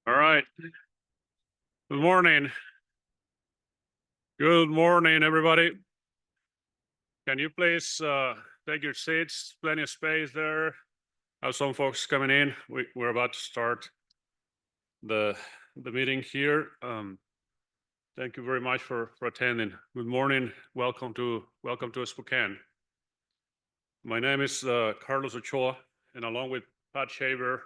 All right. Good morning. Good morning, everybody. Can you please take your seats? Plenty of space there. Have some folks coming in. We're about to start the meeting here. Thank you very much for attending. Good morning. Welcome to Spokane. My name is Carlos Ochoa, and along with Pat Shaver,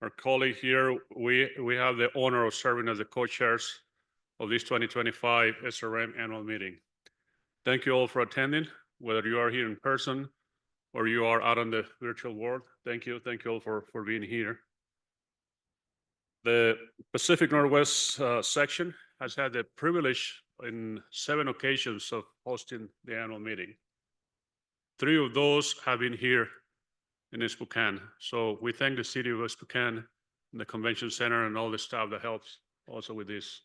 our colleague here, we have the honor of serving as the co-chairs of this 2025 SRM annual meeting. Thank you all for attending, whether you are here in person or you are out on the virtual world. Thank you all for being here. The Pacific Northwest section has had the privilege in 7 occasions of hosting the annual meeting. 3 of those have been here in Spokane. So we thank the city of Spokane, the convention center, and all the staff that helps also with this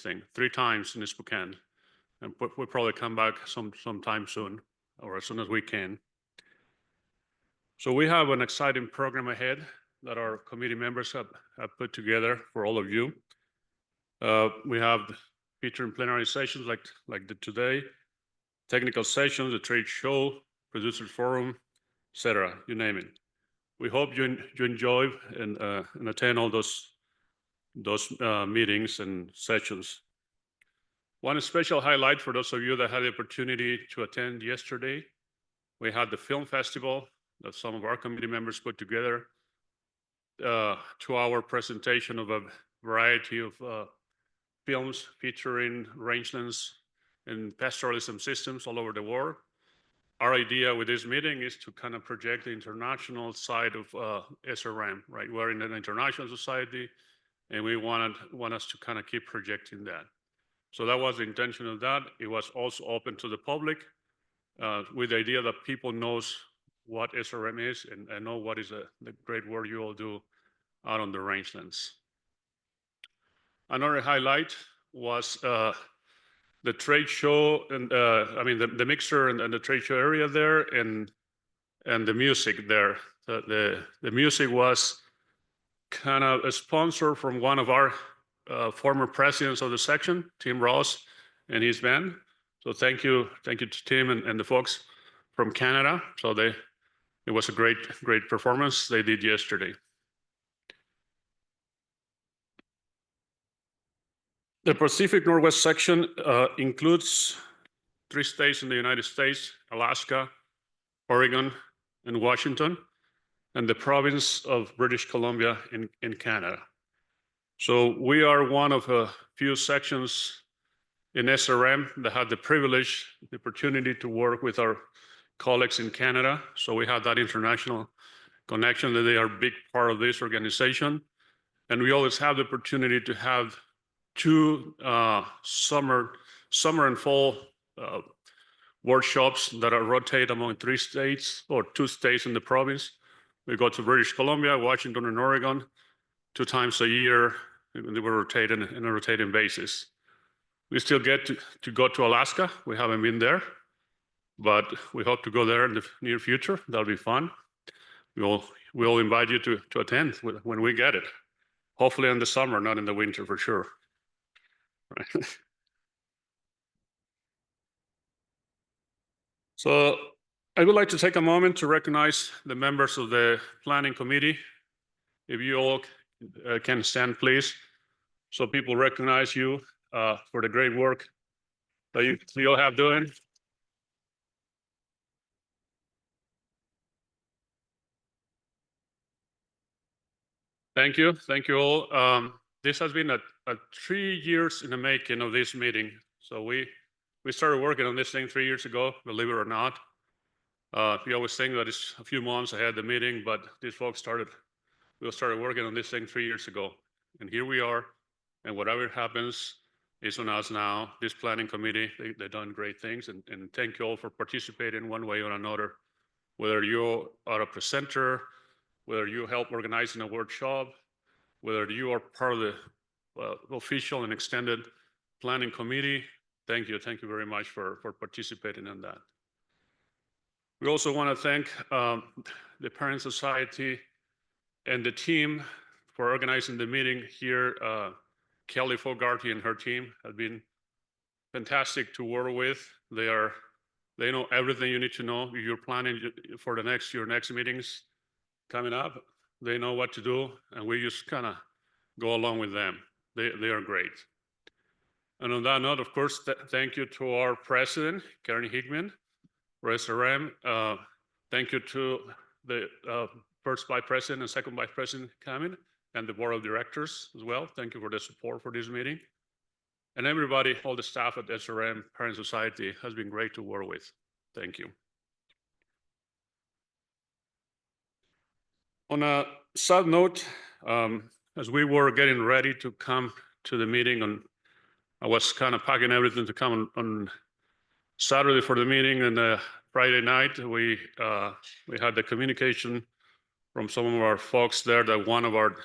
thing. 3 times in Spokane, and we'll probably come back sometime soon, or as soon as we can. So we have an exciting program ahead that our committee members have put together for all of you. We have featuring plenary sessions like today, technical sessions, a trade show, producers forum, etc. You name it. We hope you enjoy and attend all those meetings and sessions. One special highlight for those of you that had the opportunity to attend yesterday, we had the film festival that some of our committee members put together. 2-hour presentation of a variety of films featuring rangelands and pastoralism systems all over the world. Our idea with this meeting is to kind of project the international side of SRM, right? We're in an international society, and we want us to kind of keep projecting that. So that was the intention of that. It was also open to the public with the idea that people knows what SRM is and know what is the great work you all do out on the rangelands. Another highlight was the trade show, and the mixer and the trade show area there, and the music there. The music was kind of a sponsor from one of our former presidents of the section, Tim Ross, and his band. So thank you to Tim and the folks from Canada. So it was a great performance they did yesterday. The Pacific Northwest section includes 3 states in the United States: Alaska, Oregon, and Washington, and the province of British Columbia in Canada. So we are one of a few sections in SRM that had the privilege, the opportunity to work with our colleagues in Canada. So we have that international connection that they are a big part of this organization. And we always have the opportunity to have two summer and fall workshops that are rotate among 3 states or 2 states in the province. We go to British Columbia, Washington, and Oregon 2 times a year. They were rotating on a rotating basis. We still get to go to Alaska. We haven't been there, but we hope to go there in the near future. That'll be fun. We'll invite you to attend when we get it. Hopefully in the summer, not in the winter for sure. Right. So I would like to take a moment to recognize the members of the Planning Committee. If you all can stand, please, so people recognize you for the great work that you all have doing. Thank you all. This has been a 3 years in the making of this meeting. So we started working on this thing 3 years ago, believe it or not. We always think that it's a few months ahead of the meeting, but these folks started working on this thing 3 years ago. And here we are, and whatever happens is on us now. This planning committee, they've done great things, and thank you all for participating one way or another, whether you are a presenter, whether you help organizing a workshop, whether you are part of the official and extended planning committee. Thank you very much for participating in that. We also want to thank the Parent Society and the team for organizing the meeting here. Kelly Fogarty and her team have been fantastic to work with. They know everything you need to know. If you're planning for your next meetings coming up, they know what to do, and we just kind of go along with them. They are great. And on that note, of course, thank you to our president, Karen Hickman, for SRM. Thank you to the first vice president and second vice president coming, and the board of directors as well. Thank you for the support for this meeting. And everybody, all the staff at SRM, Parent Society, has been great to work with. Thank you. On a sad note, as we were getting ready to come to the meeting, and I was kind of packing everything to come on Saturday for the meeting, and Friday night we had the communication from some of our folks there that one of our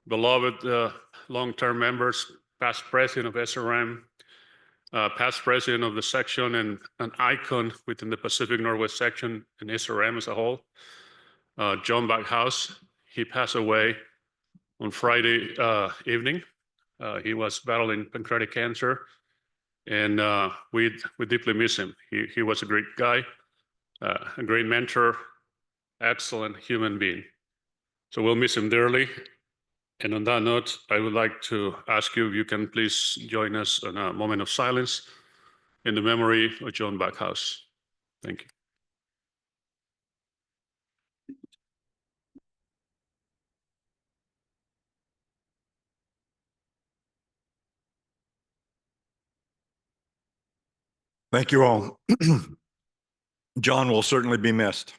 beloved long-term members, past president of SRM, past president of the section, and an icon within the Pacific Northwest section and SRM as a whole, John Backhouse, he passed away on Friday evening. He was battling pancreatic cancer, and we deeply miss him. He was a great guy, a great mentor, excellent human being. So we'll miss him dearly. And on that note, I would like to ask you if you can please join us in a moment of silence in the memory of John Backhouse. Thank you. Thank you all. John will certainly be missed.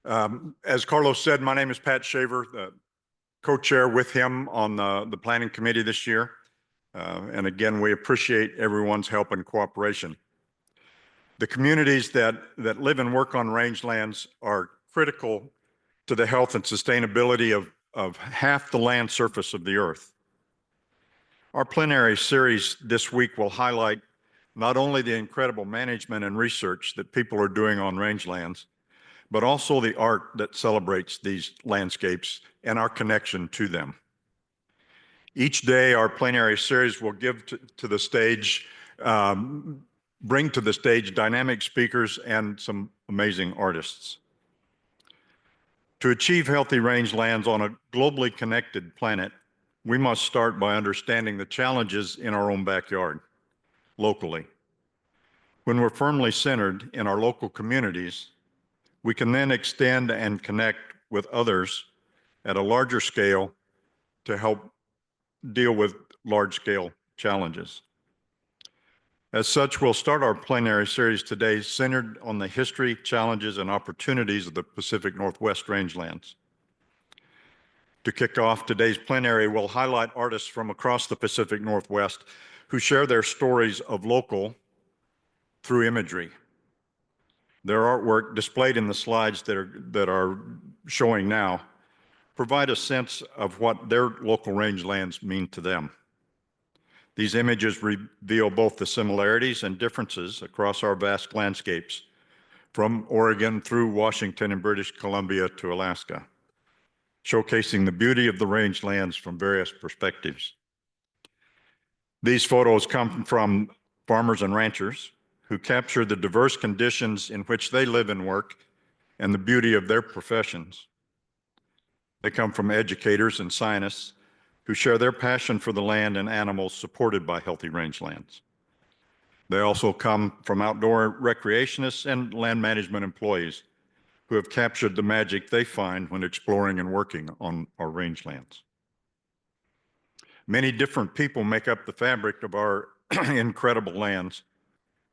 As Carlos said, my name is Pat Shaver, the co-chair with him on the planning committee this year. And again, we appreciate everyone's help and cooperation. The communities that live and work on rangelands are critical to the health and sustainability of half the land surface of the earth. Our plenary series this week will highlight not only the incredible management and research that people are doing on rangelands, but also the art that celebrates these landscapes and our connection to them. Each day, our plenary series will give to the stage, bring to the stage dynamic speakers and some amazing artists. To achieve healthy rangelands on a globally connected planet, we must start by understanding the challenges in our own backyard, locally. When we're firmly centered in our local communities, we can then extend and connect with others at a larger scale to help deal with large-scale challenges. As such, we'll start our plenary series today centered on the history, challenges, and opportunities of the Pacific Northwest rangelands. To kick off today's plenary, we'll highlight artists from across the Pacific Northwest who share their stories of local through imagery. Their artwork, displayed in the slides that are showing now, provide a sense of what their local rangelands mean to them. These images reveal both the similarities and differences across our vast landscapes, from Oregon through Washington and British Columbia to Alaska, showcasing the beauty of the rangelands from various perspectives. These photos come from farmers and ranchers who capture the diverse conditions in which they live and work and the beauty of their professions. They come from educators and scientists who share their passion for the land and animals supported by healthy rangelands. They also come from outdoor recreationists and land management employees who have captured the magic they find when exploring and working on our rangelands. Many different people make up the fabric of our incredible lands.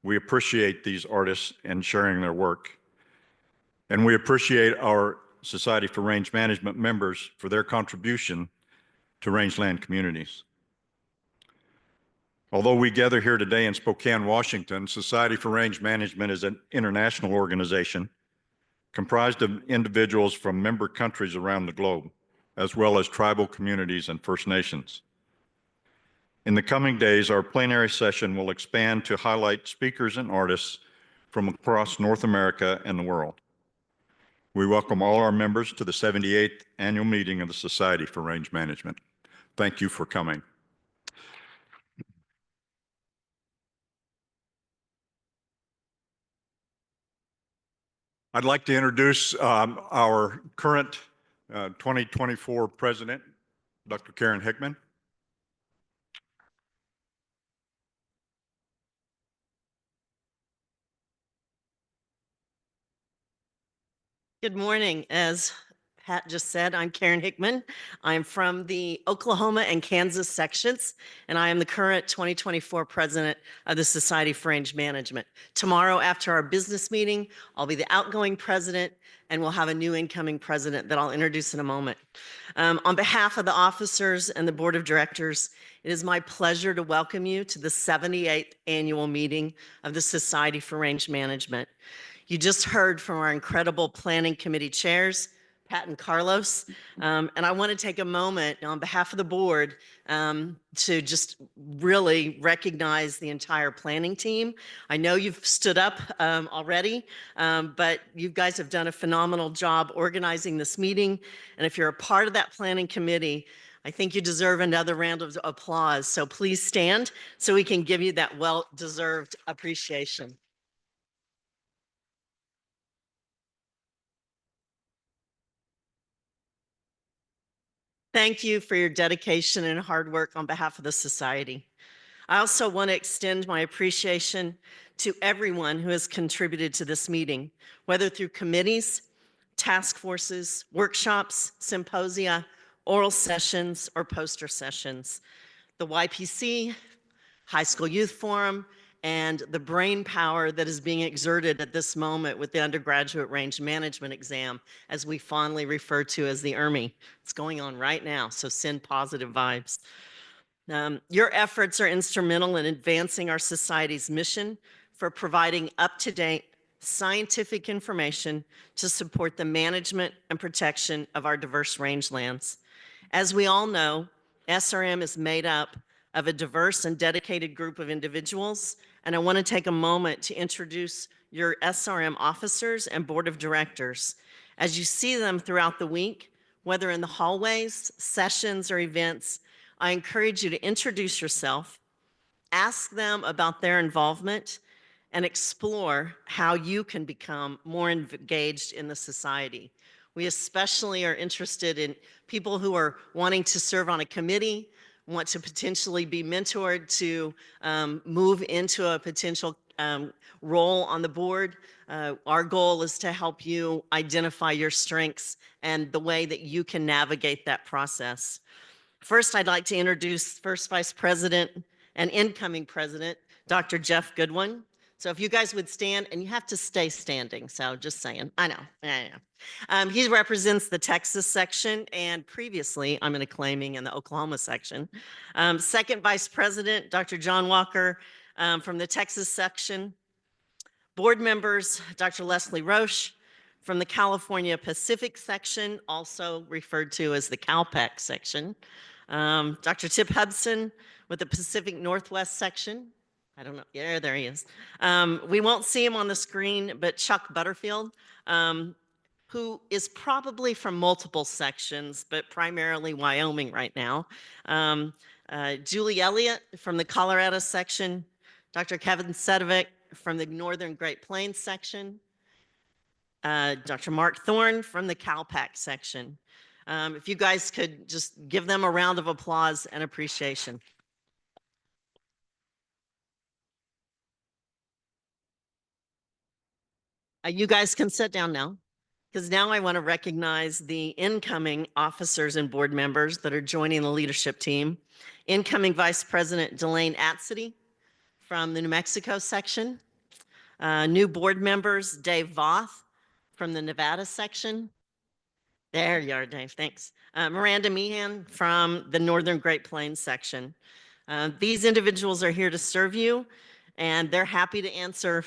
We appreciate these artists and sharing their work. And we appreciate our Society for Range Management members for their contribution to rangeland communities. Although we gather here today in Spokane, Washington, Society for Range Management is an international organization comprised of individuals from member countries around the globe, as well as tribal communities and First Nations. In the coming days, our plenary session will expand to highlight speakers and artists from across North America and the world. We welcome all our members to the 78th annual meeting of the Society for Range Management. Thank you for coming. I'd like to introduce our current 2024 president, Dr. Karen Hickman. Good morning. As Pat just said, I'm Karen Hickman. I'm from the Oklahoma and Kansas sections, and I am the current 2024 president of the Society for Range Management. Tomorrow, after our business meeting, I'll be the outgoing president, and we'll have a new incoming president that I'll introduce in a moment. On behalf of the officers and the board of directors, it is my pleasure to welcome you to the 78th annual meeting of the Society for Range Management. You just heard from our incredible planning committee chairs, Pat and Carlos, and I want to take a moment on behalf of the board to just really recognize the entire planning team. I know you've stood up already, but you guys have done a phenomenal job organizing this meeting, and if you're a part of that planning committee, I think you deserve another round of applause. So please stand so we can give you that well-deserved appreciation. Thank you for your dedication and hard work on behalf of the Society. I also want to extend my appreciation to everyone who has contributed to this meeting, whether through committees, task forces, workshops, symposia, oral sessions, or poster sessions. The YPC, High School Youth Forum, and the brain power that is being exerted at this moment with the undergraduate range management exam, as we fondly refer to as the ERMI. It's going on right now, so send positive vibes. Your efforts are instrumental in advancing our society's mission for providing up-to-date scientific information to support the management and protection of our diverse rangelands. As we all know, SRM is made up of a diverse and dedicated group of individuals, and I want to take a moment to introduce your SRM officers and board of directors. As you see them throughout the week, whether in the hallways, sessions, or events, I encourage you to introduce yourself, ask them about their involvement, and explore how you can become more engaged in the society. We especially are interested in people who are wanting to serve on a committee, want to potentially be mentored to move into a potential role on the board. Our goal is to help you identify your strengths and the way that you can navigate that process. First, I'd like to introduce First Vice President and incoming President, Dr. Jeff Goodwin. So if you guys would stand, and you have to stay standing, so just saying, I know. He represents the Texas section, and previously I'm claiming in the Oklahoma section. Second Vice President, Dr. John Walker from the Texas section. Board members, Dr. Leslie Roche from the California Pacific section, also referred to as the CalPAC section. Dr. Tip Hudson with the Pacific Northwest section. I don't know. Yeah, there he is. We won't see him on the screen, but Chuck Butterfield, who is probably from multiple sections, but primarily Wyoming right now. Julie Elliott from the Colorado section. Dr. Kevin Sedovic from the Northern Great Plains section. Dr. Mark Thorne from the CalPAC section. If you guys could just give them a round of applause and appreciation. You guys can sit down now, because now I want to recognize the incoming officers and board members that are joining the leadership team. Incoming Vice President Delane Atsedy from the New Mexico section. New board members, Dave Voth from the Nevada section. There you are, Dave, thanks. Miranda Meehan from the Northern Great Plains section. These individuals are here to serve you, and they're happy to answer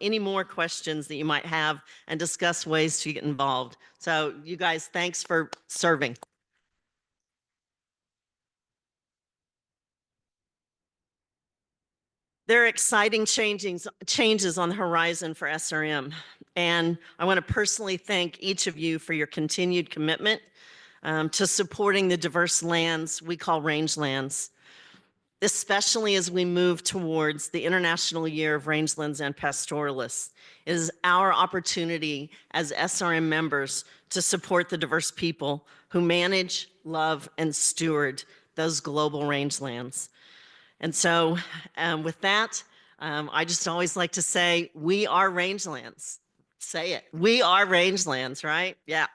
any more questions that you might have and discuss ways to get involved. So you guys, thanks for serving. There are exciting changes on the horizon for SRM, and I want to personally thank each of you for your continued commitment to supporting the diverse lands we call rangelands, especially as we move towards the International Year of Rangelands and Pastoralists. It is our opportunity as SRM members to support the diverse people who manage, love, and steward those global rangelands. And so with that, I just always like to say, we are rangelands. Say it. We are rangelands, right? Yeah.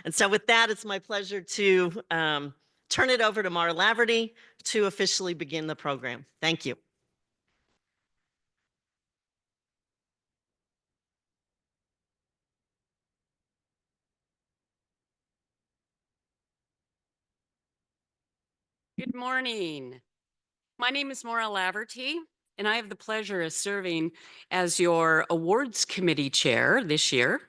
And so with that, it's my pleasure to turn it over to Mara Laverty to officially begin the program. Thank you. Good morning. My name is Maura Laverty, and I have the pleasure of serving as your awards committee chair this year.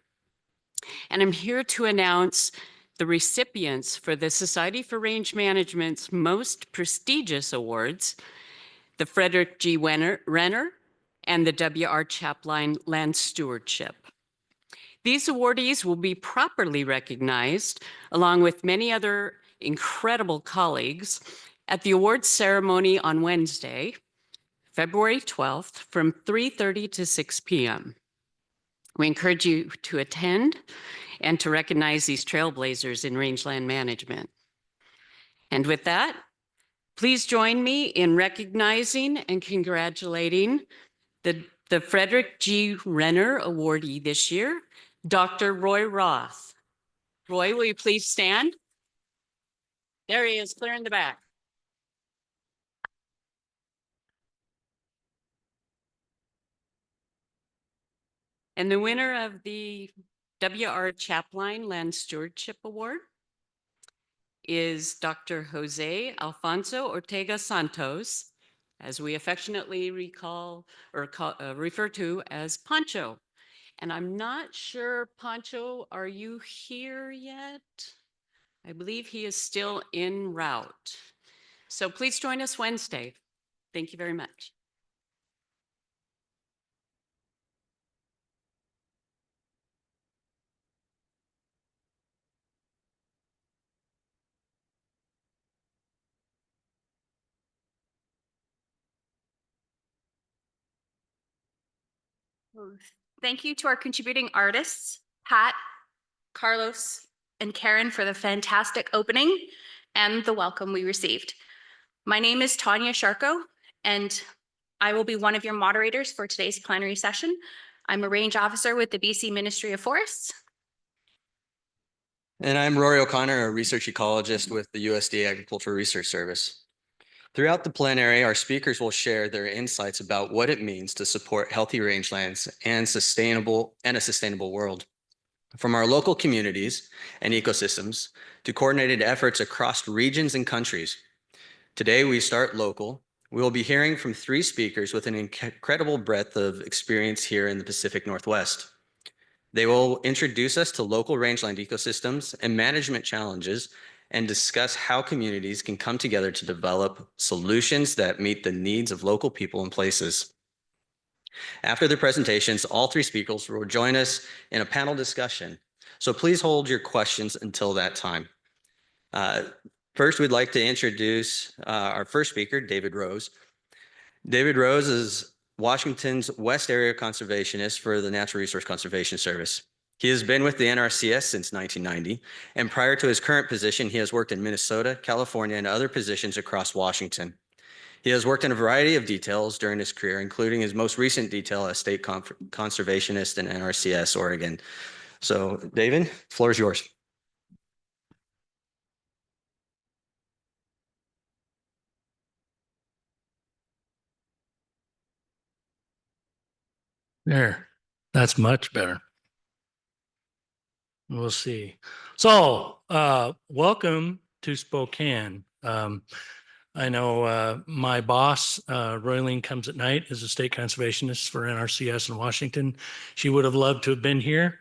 And I'm here to announce the recipients for the Society for Range Management's most prestigious awards, the Frederick G. Renner and the W.R. Chapline Land Stewardship. These awardees will be properly recognized, along with many other incredible colleagues, at the awards ceremony on Wednesday, February 12th, from 3:30 to 6 p.m. We encourage you to attend and to recognize these trailblazers in rangeland management. And with that, please join me in recognizing and congratulating the Frederick G. Renner awardee this year, Dr. Roy Roth. Roy, will you please stand? There he is, clear in the back. And the winner of the W.R. Chapline Land Stewardship Award is Dr. Jose Alfonso Ortega Santos, as we affectionately recall or refer to as Pancho. And I'm not sure, Pancho, are you here yet? I believe he is still en route. So please join us Wednesday. Thank you very much. Thank you to our contributing artists, Pat, Carlos, and Karen, for the fantastic opening and the welcome we received. My name is Tanya Sharko, and I will be one of your moderators for today's plenary session. I'm a range officer with the BC Ministry of Forests. And I'm Rory O'Connor, a research ecologist with the USDA Agricultural Research Service. Throughout the plenary, our speakers will share their insights about what it means to support healthy rangelands and a sustainable world. From our local communities and ecosystems to coordinated efforts across regions and countries. Today, we start local. We will be hearing from 3 speakers with an incredible breadth of experience here in the Pacific Northwest. They will introduce us to local rangeland ecosystems and management challenges and discuss how communities can come together to develop solutions that meet the needs of local people and places. After the presentations, all 3 speakers will join us in a panel discussion. So please hold your questions until that time. First, we'd like to introduce our first speaker, David Rose. David Rose is Washington's West Area Conservationist for the Natural Resource Conservation Service. He has been with the NRCS since 1990, and prior to his current position, he has worked in Minnesota, California, and other positions across Washington. He has worked in a variety of details during his career, including his most recent detail as State Conservationist in NRCS, Oregon. So, David, the floor is yours. There, that's much better. We'll see. So, welcome to Spokane. I know my boss, Roylene, comes at night as a state conservationist for NRCS in Washington. She would have loved to have been here,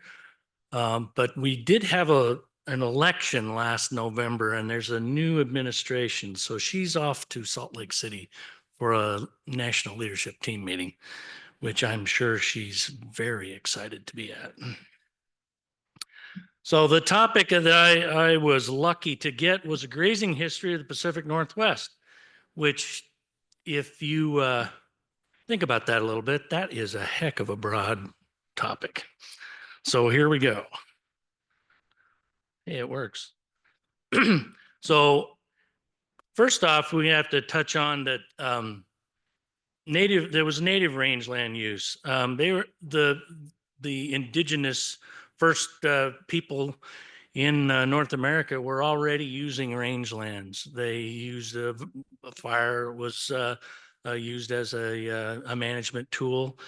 but we did have an election last November, and there's a new administration. So she's off to Salt Lake City for a national leadership team meeting, which I'm sure she's very excited to be at. So the topic that I was lucky to get was a grazing history of the Pacific Northwest, which if you think about that a little bit, that is a heck of a broad topic. So here we go. Hey, it works. So first off, we have to touch on that there was native rangeland use. They were the indigenous first people in North America were already using rangelands. They used a fire was used as a management tool,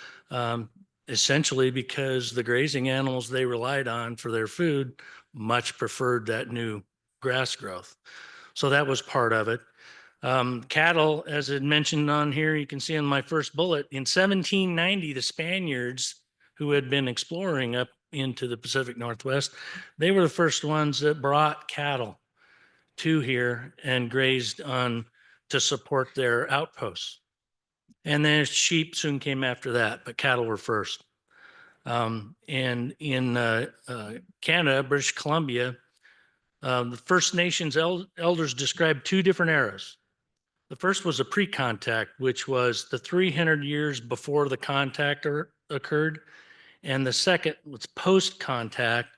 essentially because the grazing animals they relied on for their food much preferred that new grass growth. So that was part of it. Cattle, as it mentioned on here, you can see in my first bullet, in 1790, the Spaniards who had been exploring up into the Pacific Northwest, they were the first ones that brought cattle to here and grazed on to support their outposts. And then sheep soon came after that, but cattle were first. And in Canada, British Columbia, the First Nations elders described 2 different eras. The first was a pre-contact, which was the 300 years before the contact occurred. And the second was post-contact,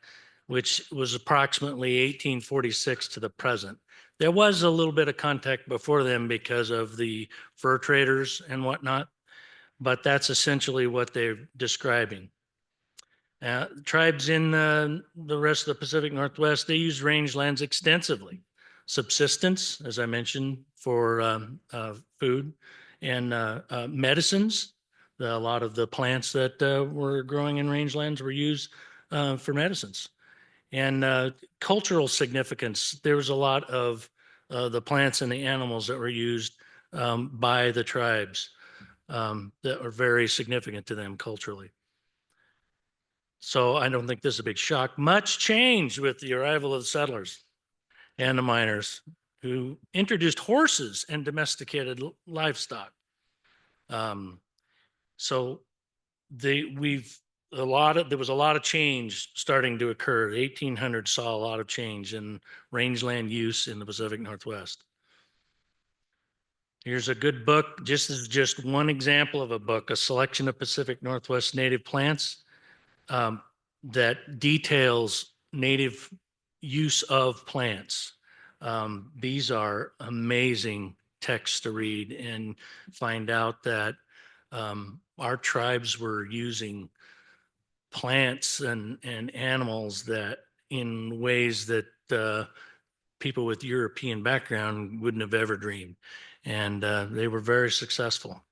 which was approximately 1846 to the present. There was a little bit of contact before them because of the fur traders and whatnot, but that's essentially what they're describing. Tribes in the rest of the Pacific Northwest, they use rangelands extensively. Subsistence, as I mentioned, for food and medicines. A lot of the plants that were growing in rangelands were used for medicines. And cultural significance, there was a lot of the plants and the animals that were used by the tribes that are very significant to them culturally. So I don't think this is a big shock. Much changed with the arrival of the settlers and the miners who introduced horses and domesticated livestock. So there was a lot of change starting to occur. The 1800s saw a lot of change in rangeland use in the Pacific Northwest. Here's a good book. This is just one example of a book, a selection of Pacific Northwest native plants that details native use of plants. These are amazing texts to read and find out that our tribes were using plants and animals that in ways that people with European background wouldn't have ever dreamed. and they were very successful.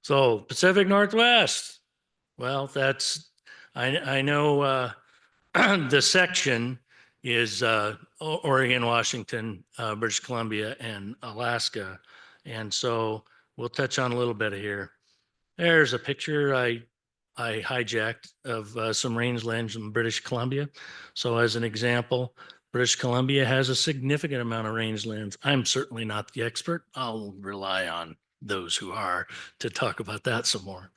So Pacific Northwest, well, I know the section is Oregon, Washington, British Columbia, and Alaska. And so we'll touch on a little bit of here. There's a picture I hijacked of some rangelands in British Columbia. So as an example, British Columbia has a significant amount of rangelands. I'm certainly not the expert. I'll rely on those who are to talk about that some more.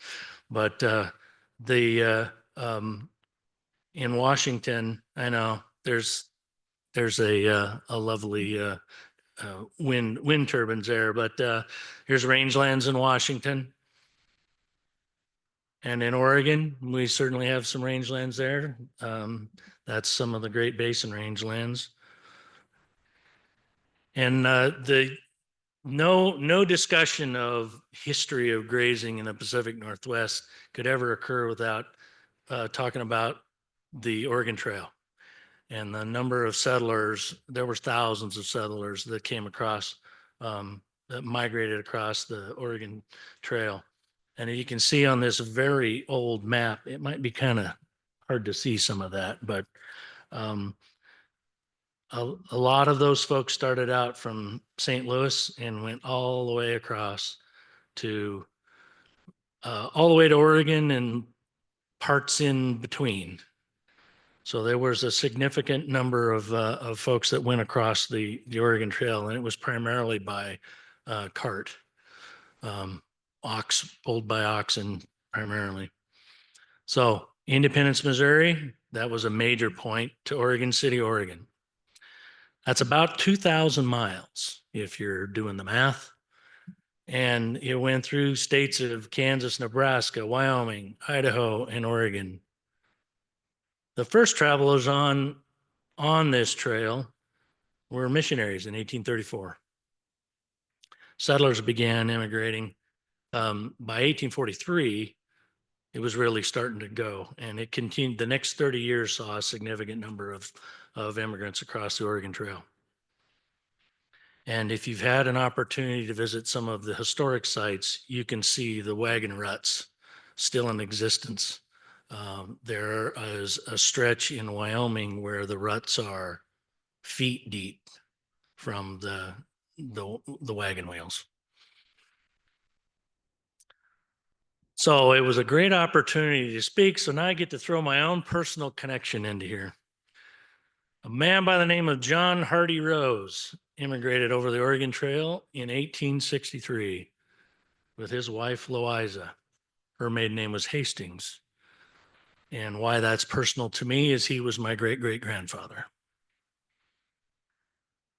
But in Washington, I know there's a lovely wind turbines there, but here's rangelands in Washington. And in Oregon, we certainly have some rangelands there. That's some of the Great Basin rangelands. And no discussion of history of grazing in the Pacific Northwest could ever occur without talking about the Oregon Trail and the number of settlers. There were thousands of settlers that came across, that migrated across the Oregon Trail. And you can see on this very old map, it might be kind of hard to see some of that, but a lot of those folks started out from St. Louis and went all the way across to all the way to Oregon and parts in between. So there was a significant number of folks that went across the Oregon Trail, and it was primarily by cart, pulled by oxen primarily. So Independence, Missouri, that was a major point to Oregon City, Oregon. That's about 2,000 miles if you're doing the math. And it went through states of Kansas, Nebraska, Wyoming, Idaho, and Oregon. The first travelers on this trail were missionaries in 1834. Settlers began immigrating. By 1843, it was really starting to go, and it continued. The next 30 years saw a significant number of immigrants across the Oregon Trail. And if you've had an opportunity to visit some of the historic sites, you can see the wagon ruts still in existence. There is a stretch in Wyoming where the ruts are feet deep from the wagon wheels. So it was a great opportunity to speak. So now I get to throw my own personal connection into here. A man by the name of John Hardy Rose immigrated over the Oregon Trail in 1863 with his wife, Loiza. Her maiden name was Hastings. And why that's personal to me is he was my great-great-grandfather.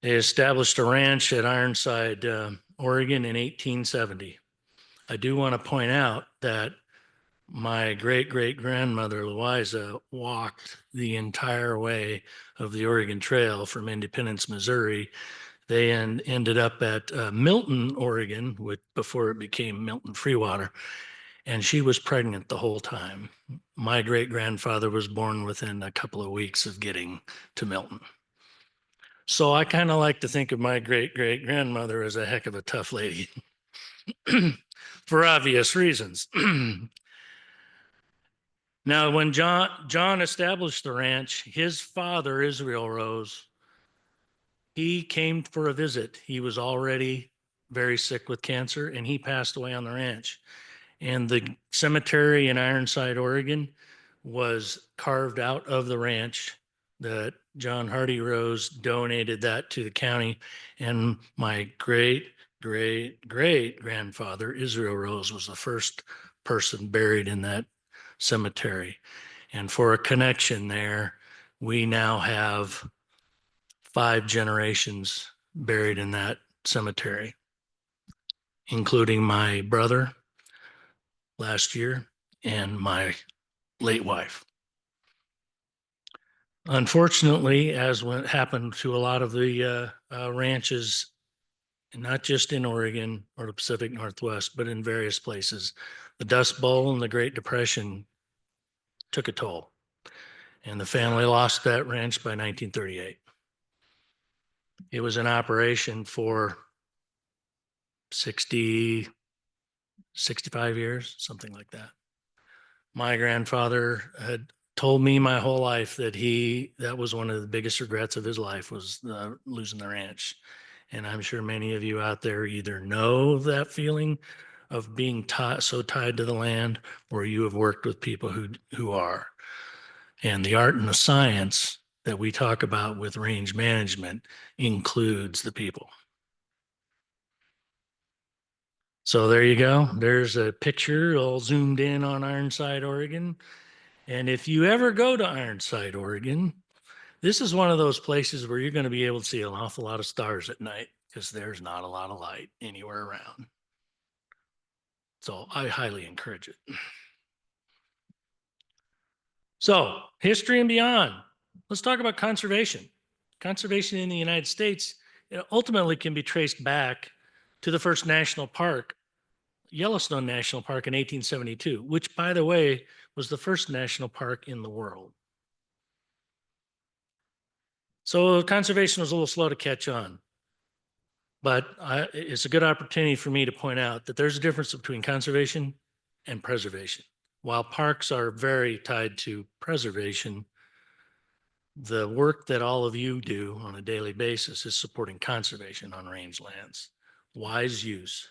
They established a ranch at Ironside, Oregon in 1870. I do want to point out that my great-great-grandmother, Loiza, walked the entire way of the Oregon Trail from Independence, Missouri. They ended up at Milton, Oregon, before it became Milton Freewater, and she was pregnant the whole time. My great-grandfather was born within a couple of weeks of getting to Milton. So I kind of like to think of my great-great-grandmother as a heck of a tough lady. For obvious reasons. Now, when John established the ranch, his father, Israel Rose, he came for a visit. He was already very sick with cancer, and he passed away on the ranch. And the cemetery in Ironside, Oregon, was carved out of the ranch. That John Hardy Rose donated that to the county, and my great-great-great-grandfather, Israel Rose, was the first person buried in that cemetery. And for a connection there, we now have 5 generations buried in that cemetery, including my brother last year and my late wife. Unfortunately, as what happened to a lot of the ranches, not just in Oregon or the Pacific Northwest, but in various places, the Dust Bowl and the Great Depression took a toll. And the family lost that ranch by 1938. It was in operation for 60, 65 years, something like that. My grandfather had told me my whole life that that was one of the biggest regrets of his life was losing the ranch. And I'm sure many of you out there either know that feeling of being so tied to the land, or you have worked with people who are. And the art and the science that we talk about with range management includes the people. So there you go. There's a picture all zoomed in on Ironside, Oregon. And if you ever go to Ironside, Oregon, this is one of those places where you're going to be able to see an awful lot of stars at night because there's not a lot of light anywhere around. So I highly encourage it. So history and beyond. Let's talk about conservation. Conservation in the United States ultimately can be traced back to the first national park, Yellowstone National Park in 1872, which, by the way, was the first national park in the world. So conservation was a little slow to catch on. But it's a good opportunity for me to point out that there's a difference between conservation and preservation. While parks are very tied to preservation, the work that all of you do on a daily basis is supporting conservation on rangelands. Wise use.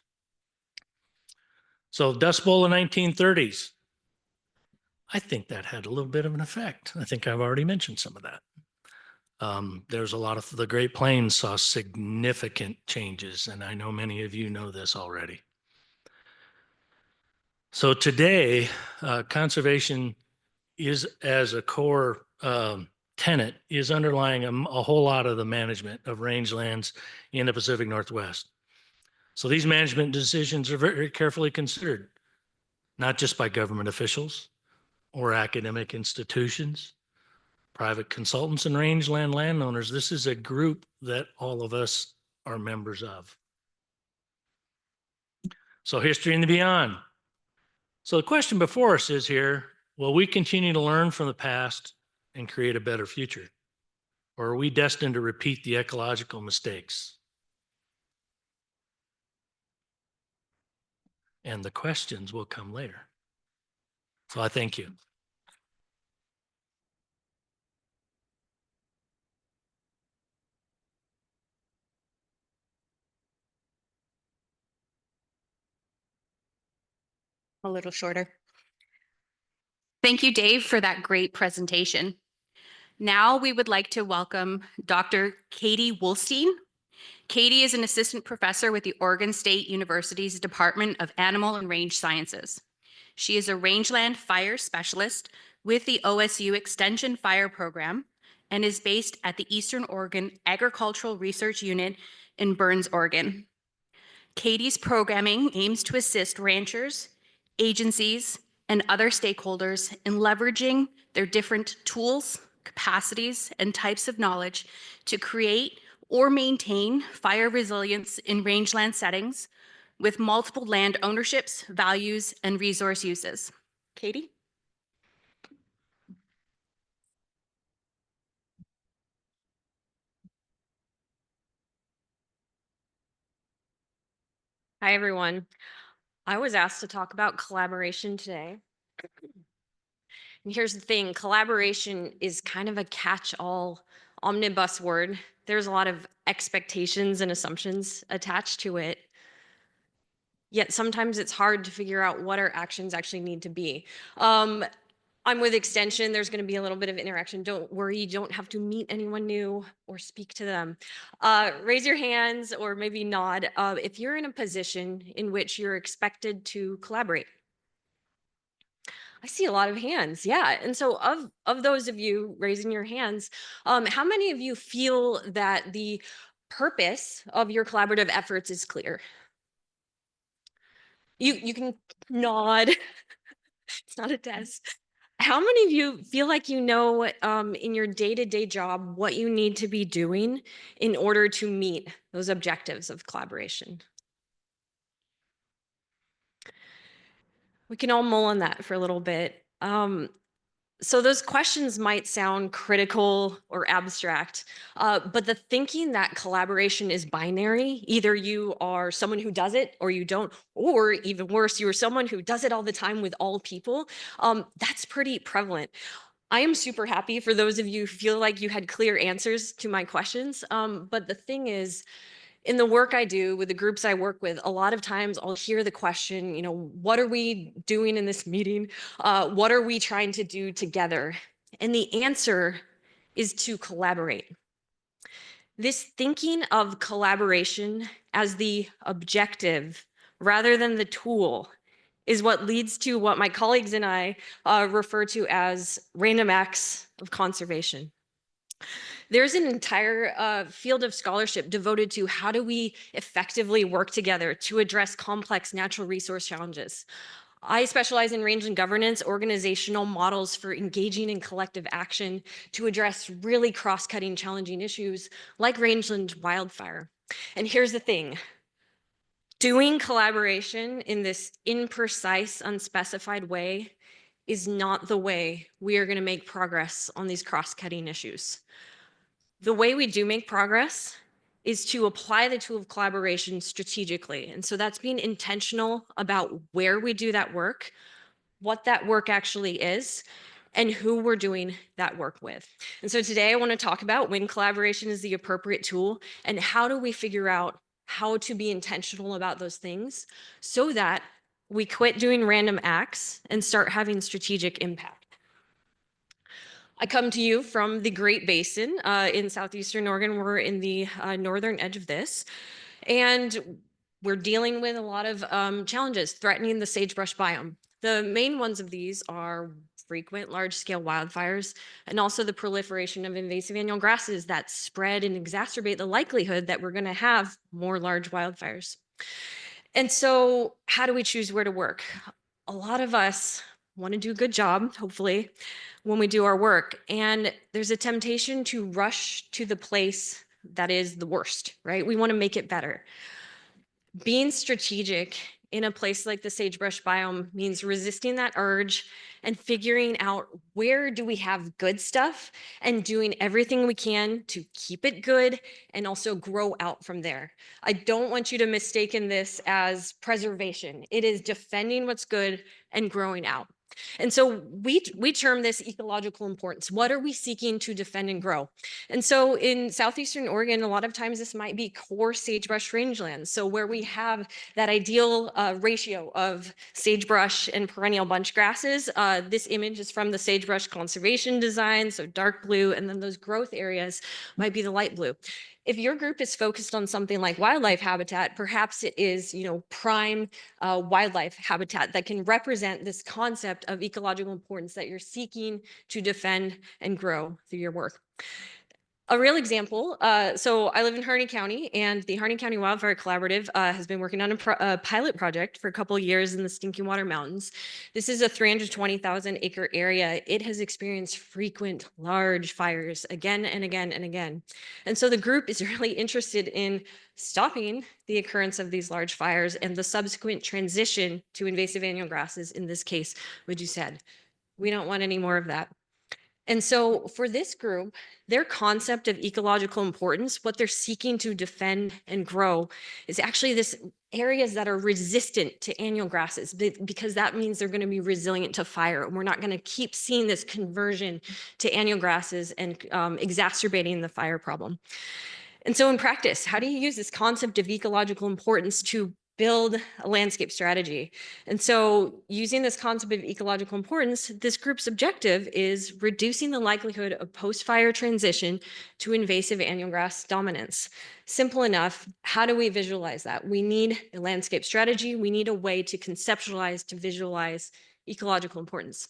So Dust Bowl in the 1930s, I think that had a little bit of an effect. I think I've already mentioned some of that. There's a lot of the Great Plains saw significant changes, and I know many of you know this already. So today, conservation is as a core tenet is underlying a whole lot of the management of rangelands in the Pacific Northwest. So these management decisions are very carefully considered, not just by government officials or academic institutions, private consultants and rangeland landowners. This is a group that all of us are members of. So history and the beyond. So the question before us is here, will we continue to learn from the past and create a better future? Or are we destined to repeat the ecological mistakes? And the questions will come later. So I thank you. A little shorter. Thank you, Dave, for that great presentation. Now we would like to welcome Dr. Katie Wollenstein. Katie is an assistant professor with the Oregon State University's Department of Animal and Range Sciences. She is a rangeland fire specialist with the OSU Extension Fire Program and is based at the Eastern Oregon Agricultural Research Unit in Burns, Oregon. Katie's programming aims to assist ranchers, agencies, and other stakeholders in leveraging their different tools, capacities, and types of knowledge to create or maintain fire resilience in rangeland settings with multiple land ownerships, values, and resource uses. Katie? Hi, everyone. I was asked to talk about collaboration today. And here's the thing, collaboration is kind of a catch-all omnibus word. There's a lot of expectations and assumptions attached to it. Yet sometimes it's hard to figure out what our actions actually need to be. I'm with Extension. There's going to be a little bit of interaction. Don't worry, you don't have to meet anyone new or speak to them. Raise your hands or maybe nod if you're in a position in which you're expected to collaborate. I see a lot of hands, yeah. And so of those of you raising your hands, how many of you feel that the purpose of your collaborative efforts is clear? You can nod. It's not a test. How many of you feel like you know in your day-to-day job what you need to be doing in order to meet those objectives of collaboration? We can all mull on that for a little bit. So those questions might sound critical or abstract, but the thinking that collaboration is binary, either you are someone who does it or you don't, or even worse, you're someone who does it all the time with all people, that's pretty prevalent. I am super happy for those of you who feel like you had clear answers to my questions. But the thing is, in the work I do with the groups I work with, a lot of times I'll hear the question, what are we doing in this meeting? What are we trying to do together? And the answer is to collaborate. This thinking of collaboration as the objective rather than the tool is what leads to what my colleagues and I refer to as random acts of conservation. There's an entire field of scholarship devoted to how do we effectively work together to address complex natural resource challenges. I specialize in rangeland governance, organizational models for engaging in collective action to address really cross-cutting challenging issues like rangeland wildfire. And here's the thing. Doing collaboration in this imprecise, unspecified way is not the way we are going to make progress on these cross-cutting issues. The way we do make progress is to apply the tool of collaboration strategically. And so that's being intentional about where we do that work, what that work actually is, and who we're doing that work with. And so today I want to talk about when collaboration is the appropriate tool and how do we figure out how to be intentional about those things so that we quit doing random acts and start having strategic impact. I come to you from the Great Basin in southeastern Oregon. We're in the northern edge of this, and we're dealing with a lot of challenges threatening the sagebrush biome. The main ones of these are frequent large-scale wildfires and also the proliferation of invasive annual grasses that spread and exacerbate the likelihood that we're going to have more large wildfires. And so how do we choose where to work? A lot of us want to do a good job, hopefully, when we do our work. And there's a temptation to rush to the place that is the worst, right? We want to make it better. Being strategic in a place like the sagebrush biome means resisting that urge and figuring out where do we have good stuff and doing everything we can to keep it good and also grow out from there. I don't want you to mistake this as preservation. It is defending what's good and growing out. And so we term this ecological importance. What are we seeking to defend and grow? And so in southeastern Oregon, a lot of times this might be core sagebrush rangelands. So where we have that ideal ratio of sagebrush and perennial bunch grasses. This image is from the sagebrush conservation design, so dark blue, and then those growth areas might be the light blue. If your group is focused on something like wildlife habitat, perhaps it is, prime wildlife habitat that can represent this concept of ecological importance that you're seeking to defend and grow through your work. A real example, so I live in Harney County, and the Harney County Wildfire Collaborative has been working on a pilot project for a couple of years in the Stinking Water Mountains. This is a 320,000 acre area. It has experienced frequent large fires again and again and again. And so the group is really interested in stopping the occurrence of these large fires and the subsequent transition to invasive annual grasses, in this case, which you said. We don't want any more of that. And so for this group, their concept of ecological importance, what they're seeking to defend and grow is actually this areas that are resistant to annual grasses, because that means they're going to be resilient to fire. And we're not going to keep seeing this conversion to annual grasses and exacerbating the fire problem. And so in practice, how do you use this concept of ecological importance to build a landscape strategy? And so using this concept of ecological importance, this group's objective is reducing the likelihood of post-fire transition to invasive annual grass dominance. Simple enough. How do we visualize that? We need a landscape strategy. We need a way to conceptualize, to visualize ecological importance.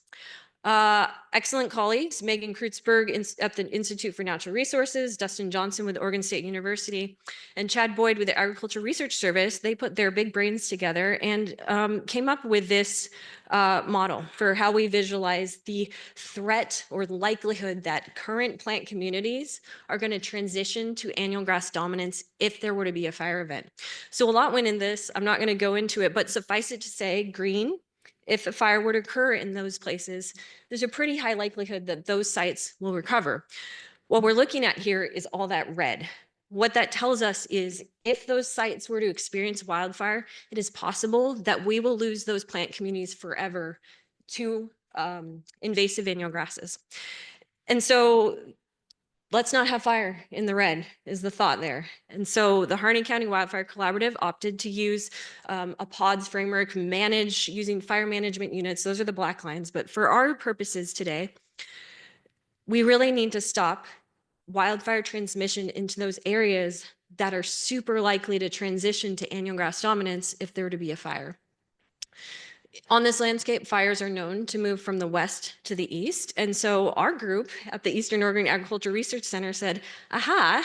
Excellent colleagues, Megan Kreutzberg at the Institute for Natural Resources, Dustin Johnson with Oregon State University, and Chad Boyd with the Agriculture Research Service. They put their big brains together and came up with this model for how we visualize the threat or the likelihood that current plant communities are going to transition to annual grass dominance if there were to be a fire event. So a lot went in this. I'm not going to go into it, but suffice it to say, green if a fire were to occur in those places, there's a pretty high likelihood that those sites will recover. What we're looking at here is all that red. What that tells us is if those sites were to experience wildfire, it is possible that we will lose those plant communities forever to invasive annual grasses. And so let's not have fire in the red is the thought there. And so the Harney County Wildfire Collaborative opted to use a PODS framework, manage using fire management units. Those are the black lines. But for our purposes today, we really need to stop wildfire transmission into those areas that are super likely to transition to annual grass dominance if there were to be a fire. On this landscape, fires are known to move from the west to the east. And so our group at the Eastern Oregon Agriculture Research Center said, aha,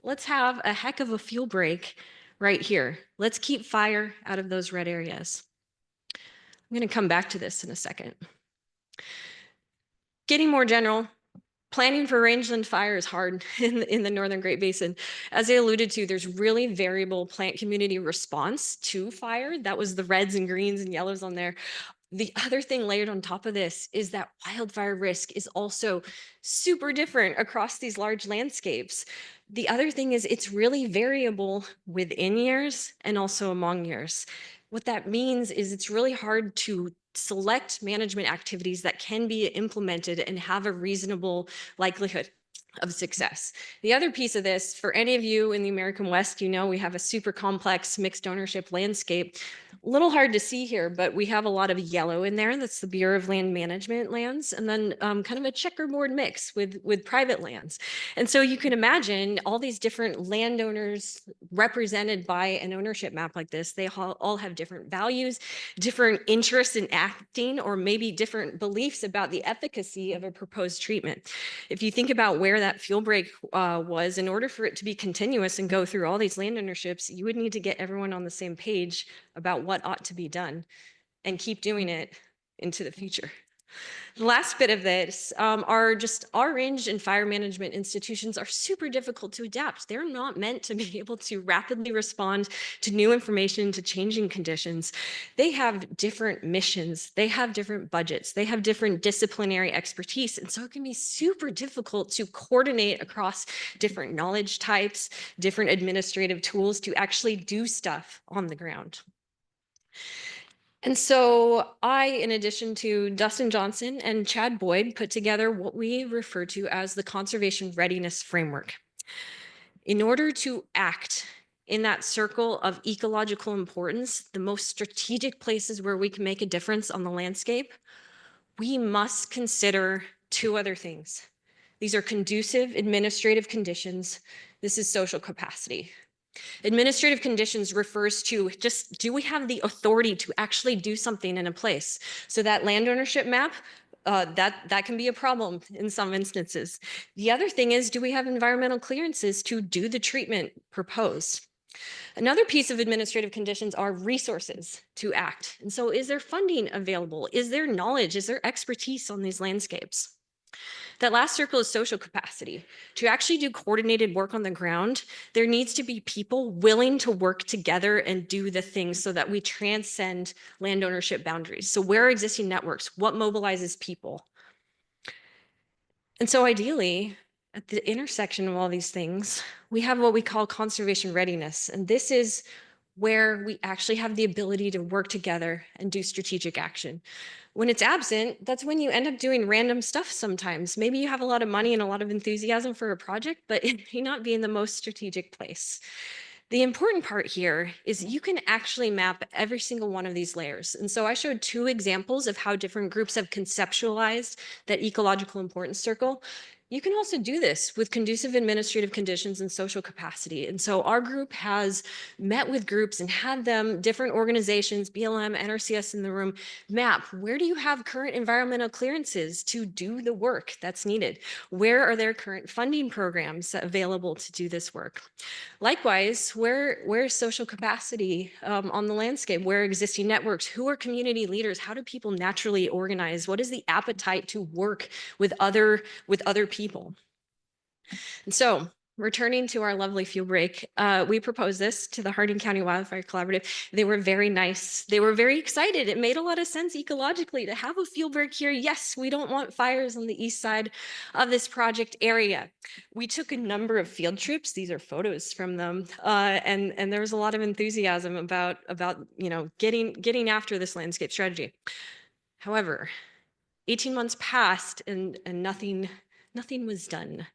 let's have a heck of a fuel break right here. Let's keep fire out of those red areas. I'm going to come back to this in a second. Getting more general, planning for rangeland fire is hard in the Northern Great Basin. As I alluded to, there's really variable plant community response to fire. That was the reds and greens and yellows on there. The other thing layered on top of this is that wildfire risk is also super different across these large landscapes. The other thing is it's really variable within years and also among years. What that means is it's really hard to select management activities that can be implemented and have a reasonable likelihood of success. The other piece of this, for any of you in the American West, you know we have a super complex mixed ownership landscape. A little hard to see here, but we have a lot of yellow in there. That's the Bureau of Land Management lands, and then kind of a checkerboard mix with private lands. And so you can imagine all these different landowners represented by an ownership map like this. They all have different values, different interests in acting, or maybe different beliefs about the efficacy of a proposed treatment. If you think about where that fuel break was, in order for it to be continuous and go through all these land ownerships, you would need to get everyone on the same page about what ought to be done and keep doing it into the future. The last bit of this are just our range and fire management institutions are super difficult to adapt. They're not meant to be able to rapidly respond to new information, to changing conditions. They have different missions. They have different budgets. They have different disciplinary expertise. And so it can be super difficult to coordinate across different knowledge types, different administrative tools to actually do stuff on the ground. And so I, in addition to Dustin Johnson and Chad Boyd, put together what we refer to as the Conservation Readiness Framework. In order to act in that circle of ecological importance, the most strategic places where we can make a difference on the landscape, we must consider two other things. These are conducive administrative conditions. This is social capacity. Administrative conditions refers to just, do we have the authority to actually do something in a place? So that land ownership map, that can be a problem in some instances. The other thing is, do we have environmental clearances to do the treatment proposed? Another piece of administrative conditions are resources to act. And so is there funding available? Is there knowledge? Is there expertise on these landscapes? That last circle is social capacity. To actually do coordinated work on the ground, there needs to be people willing to work together and do the things so that we transcend land ownership boundaries. So where are existing networks? What mobilizes people? And so ideally, at the intersection of all these things, we have what we call conservation readiness. And this is where we actually have the ability to work together and do strategic action. When it's absent, that's when you end up doing random stuff sometimes. Maybe you have a lot of money and a lot of enthusiasm for a project, but it may not be in the most strategic place. The important part here is you can actually map every single one of these layers. And so I showed two examples of how different groups have conceptualized that ecological importance circle. You can also do this with conducive administrative conditions and social capacity. And so our group has met with groups and had them, different organizations, BLM, NRCS in the room, map where do you have current environmental clearances to do the work that's needed? Where are there current funding programs available to do this work? Likewise, where is social capacity on the landscape? Where are existing networks? Who are community leaders? How do people naturally organize? What is the appetite to work with other people? And so returning to our lovely fuel break, we proposed this to the Hardin County Wildfire Collaborative. They were very nice. They were very excited. It made a lot of sense ecologically to have a fuel break here. Yes, we don't want fires on the east side of this project area. We took a number of field trips. These are photos from them, and there was a lot of enthusiasm about getting after this landscape strategy. However, 18 months passed and nothing was done.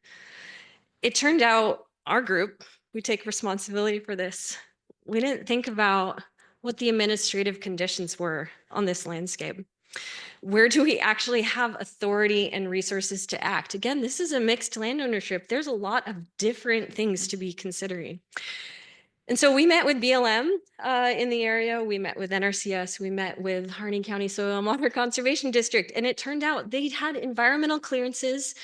It turned out our group, we take responsibility for this. We didn't think about what the administrative conditions were on this landscape. Where do we actually have authority and resources to act? Again, this is a mixed land ownership. There's a lot of different things to be considering. And so we met with BLM in the area. We met with NRCS. We met with Hardin County Soil and Water Conservation District. And it turned out they had environmental clearances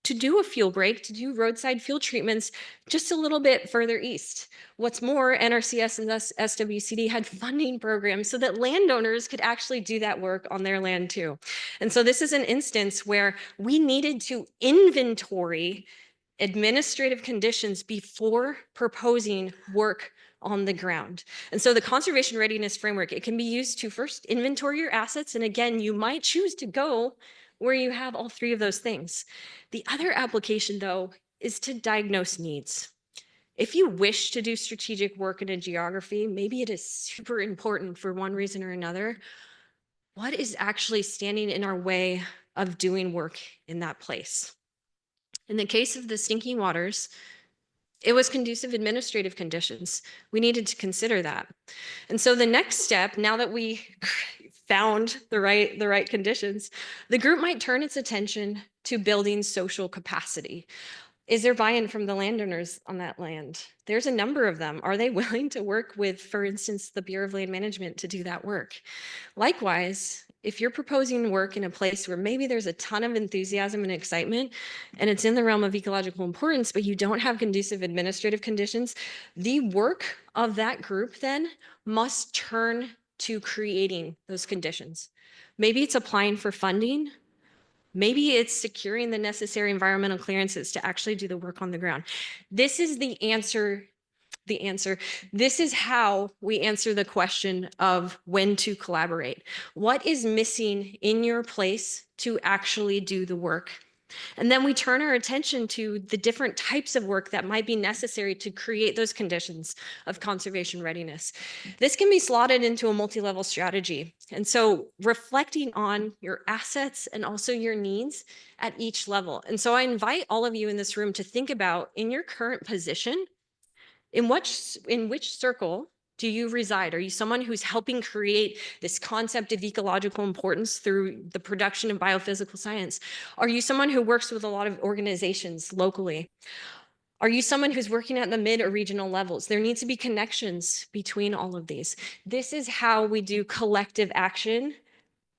to do a fuel break, to do roadside fuel treatments just a little bit further east. What's more, NRCS and SWCD had funding programs so that landowners could actually do that work on their land too. And so this is an instance where we needed to inventory administrative conditions before proposing work on the ground. And so the conservation readiness framework, it can be used to first inventory your assets. And again, you might choose to go where you have all three of those things. The other application, though, is to diagnose needs. If you wish to do strategic work in a geography, maybe it is super important for one reason or another. What is actually standing in our way of doing work in that place? In the case of the stinking waters, it was conducive administrative conditions. We needed to consider that. And so the next step, now that we found the right conditions, the group might turn its attention to building social capacity. Is there buy-in from the landowners on that land? There's a number of them. Are they willing to work with, for instance, the Bureau of Land Management to do that work? Likewise, if you're proposing work in a place where maybe there's a ton of enthusiasm and excitement, and it's in the realm of ecological importance, but you don't have conducive administrative conditions, the work of that group then must turn to creating those conditions. Maybe it's applying for funding. Maybe it's securing the necessary environmental clearances to actually do the work on the ground. This is the answer. This is how we answer the question of when to collaborate. What is missing in your place to actually do the work? And then we turn our attention to the different types of work that might be necessary to create those conditions of conservation readiness. This can be slotted into a multi-level strategy. And so reflecting on your assets and also your needs at each level. And so I invite all of you in this room to think about, in your current position, in which circle do you reside? Are you someone who's helping create this concept of ecological importance through the production of biophysical science? Are you someone who works with a lot of organizations locally? Are you someone who's working at the mid or regional levels? There needs to be connections between all of these. This is how we do collective action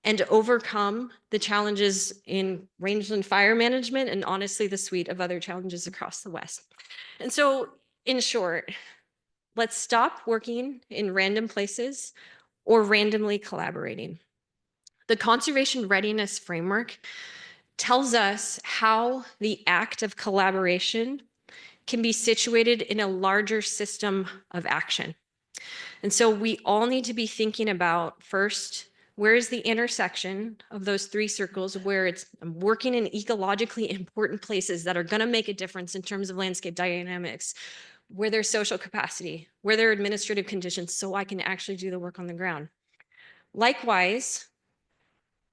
and overcome the challenges in rangeland fire management and honestly the suite of other challenges across the West. And so, in short, let's stop working in random places or randomly collaborating. The conservation readiness framework tells us how the act of collaboration can be situated in a larger system of action. And so we all need to be thinking about, first, where is the intersection of those three circles where I'm working in ecologically important places that are going to make a difference in terms of landscape dynamics, where there's social capacity, where there are administrative conditions, so I can actually do the work on the ground. Likewise,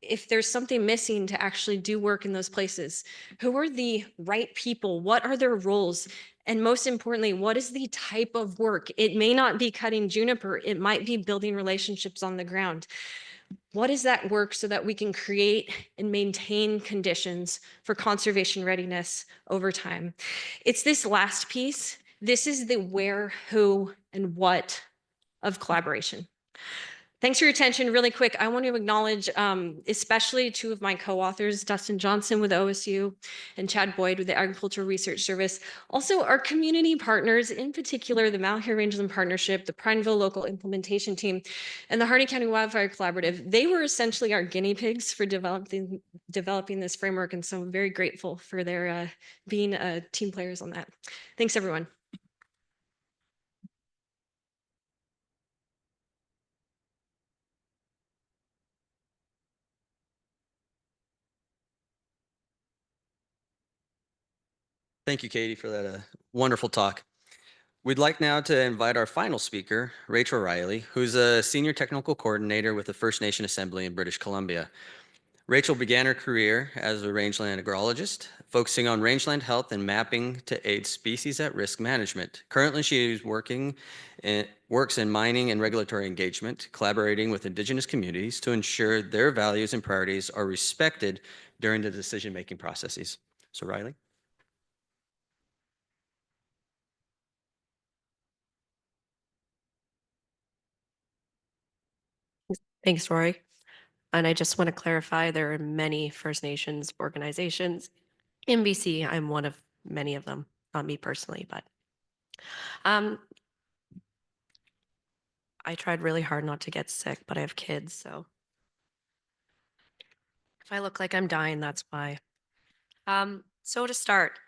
if there's something missing to actually do work in those places, who are the right people? What are their roles? And most importantly, what is the type of work? It may not be cutting juniper, it might be building relationships on the ground. What is that work so that we can create and maintain conditions for conservation readiness over time? It's this last piece. This is the where, who, and what of collaboration. Thanks for your attention. Really quick, I want to acknowledge especially two of my co-authors, Dustin Johnson with OSU and Chad Boyd with the Agricultural Research Service. Also, our community partners, in particular, the Malheur Rangeland Partnership, the Prineville Local Implementation Team, and the Harney County Wildfire Collaborative. They were essentially our guinea pigs for developing this framework, and so I'm very grateful for their being team players on that. Thanks, everyone. Thank you, Katie, for that wonderful talk. We'd like now to invite our final speaker, Rachel Riley, who's a senior technical coordinator with the First Nation Assembly in British Columbia. Rachel began her career as a rangeland agrologist, focusing on rangeland health and mapping to aid species at risk management. Currently, she is works in mining and regulatory engagement, collaborating with Indigenous communities to ensure their values and priorities are respected during the decision-making processes. So Riley? Thanks, Rory. And I just want to clarify, there are many First Nations organizations in BC. I'm one of many of them, not me personally, but I tried really hard not to get sick, but I have kids, so if I look like I'm dying, that's why. So to start,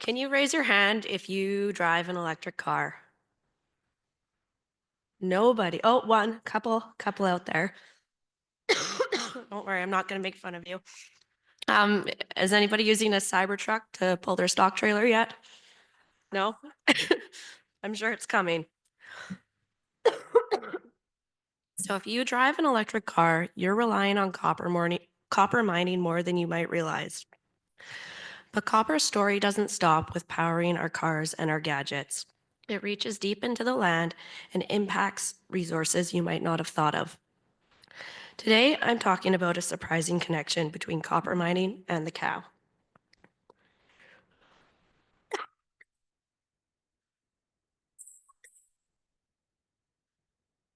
can you raise your hand if you drive an electric car? Nobody. Oh, one, couple out there. Don't worry, I'm not going to make fun of you. Is anybody using a Cybertruck to pull their stock trailer yet? No? I'm sure it's coming. So if you drive an electric car, you're relying on copper mining more than you might realize. But copper's story doesn't stop with powering our cars and our gadgets. It reaches deep into the land and impacts resources you might not have thought of. Today, I'm talking about a surprising connection between copper mining and the cow.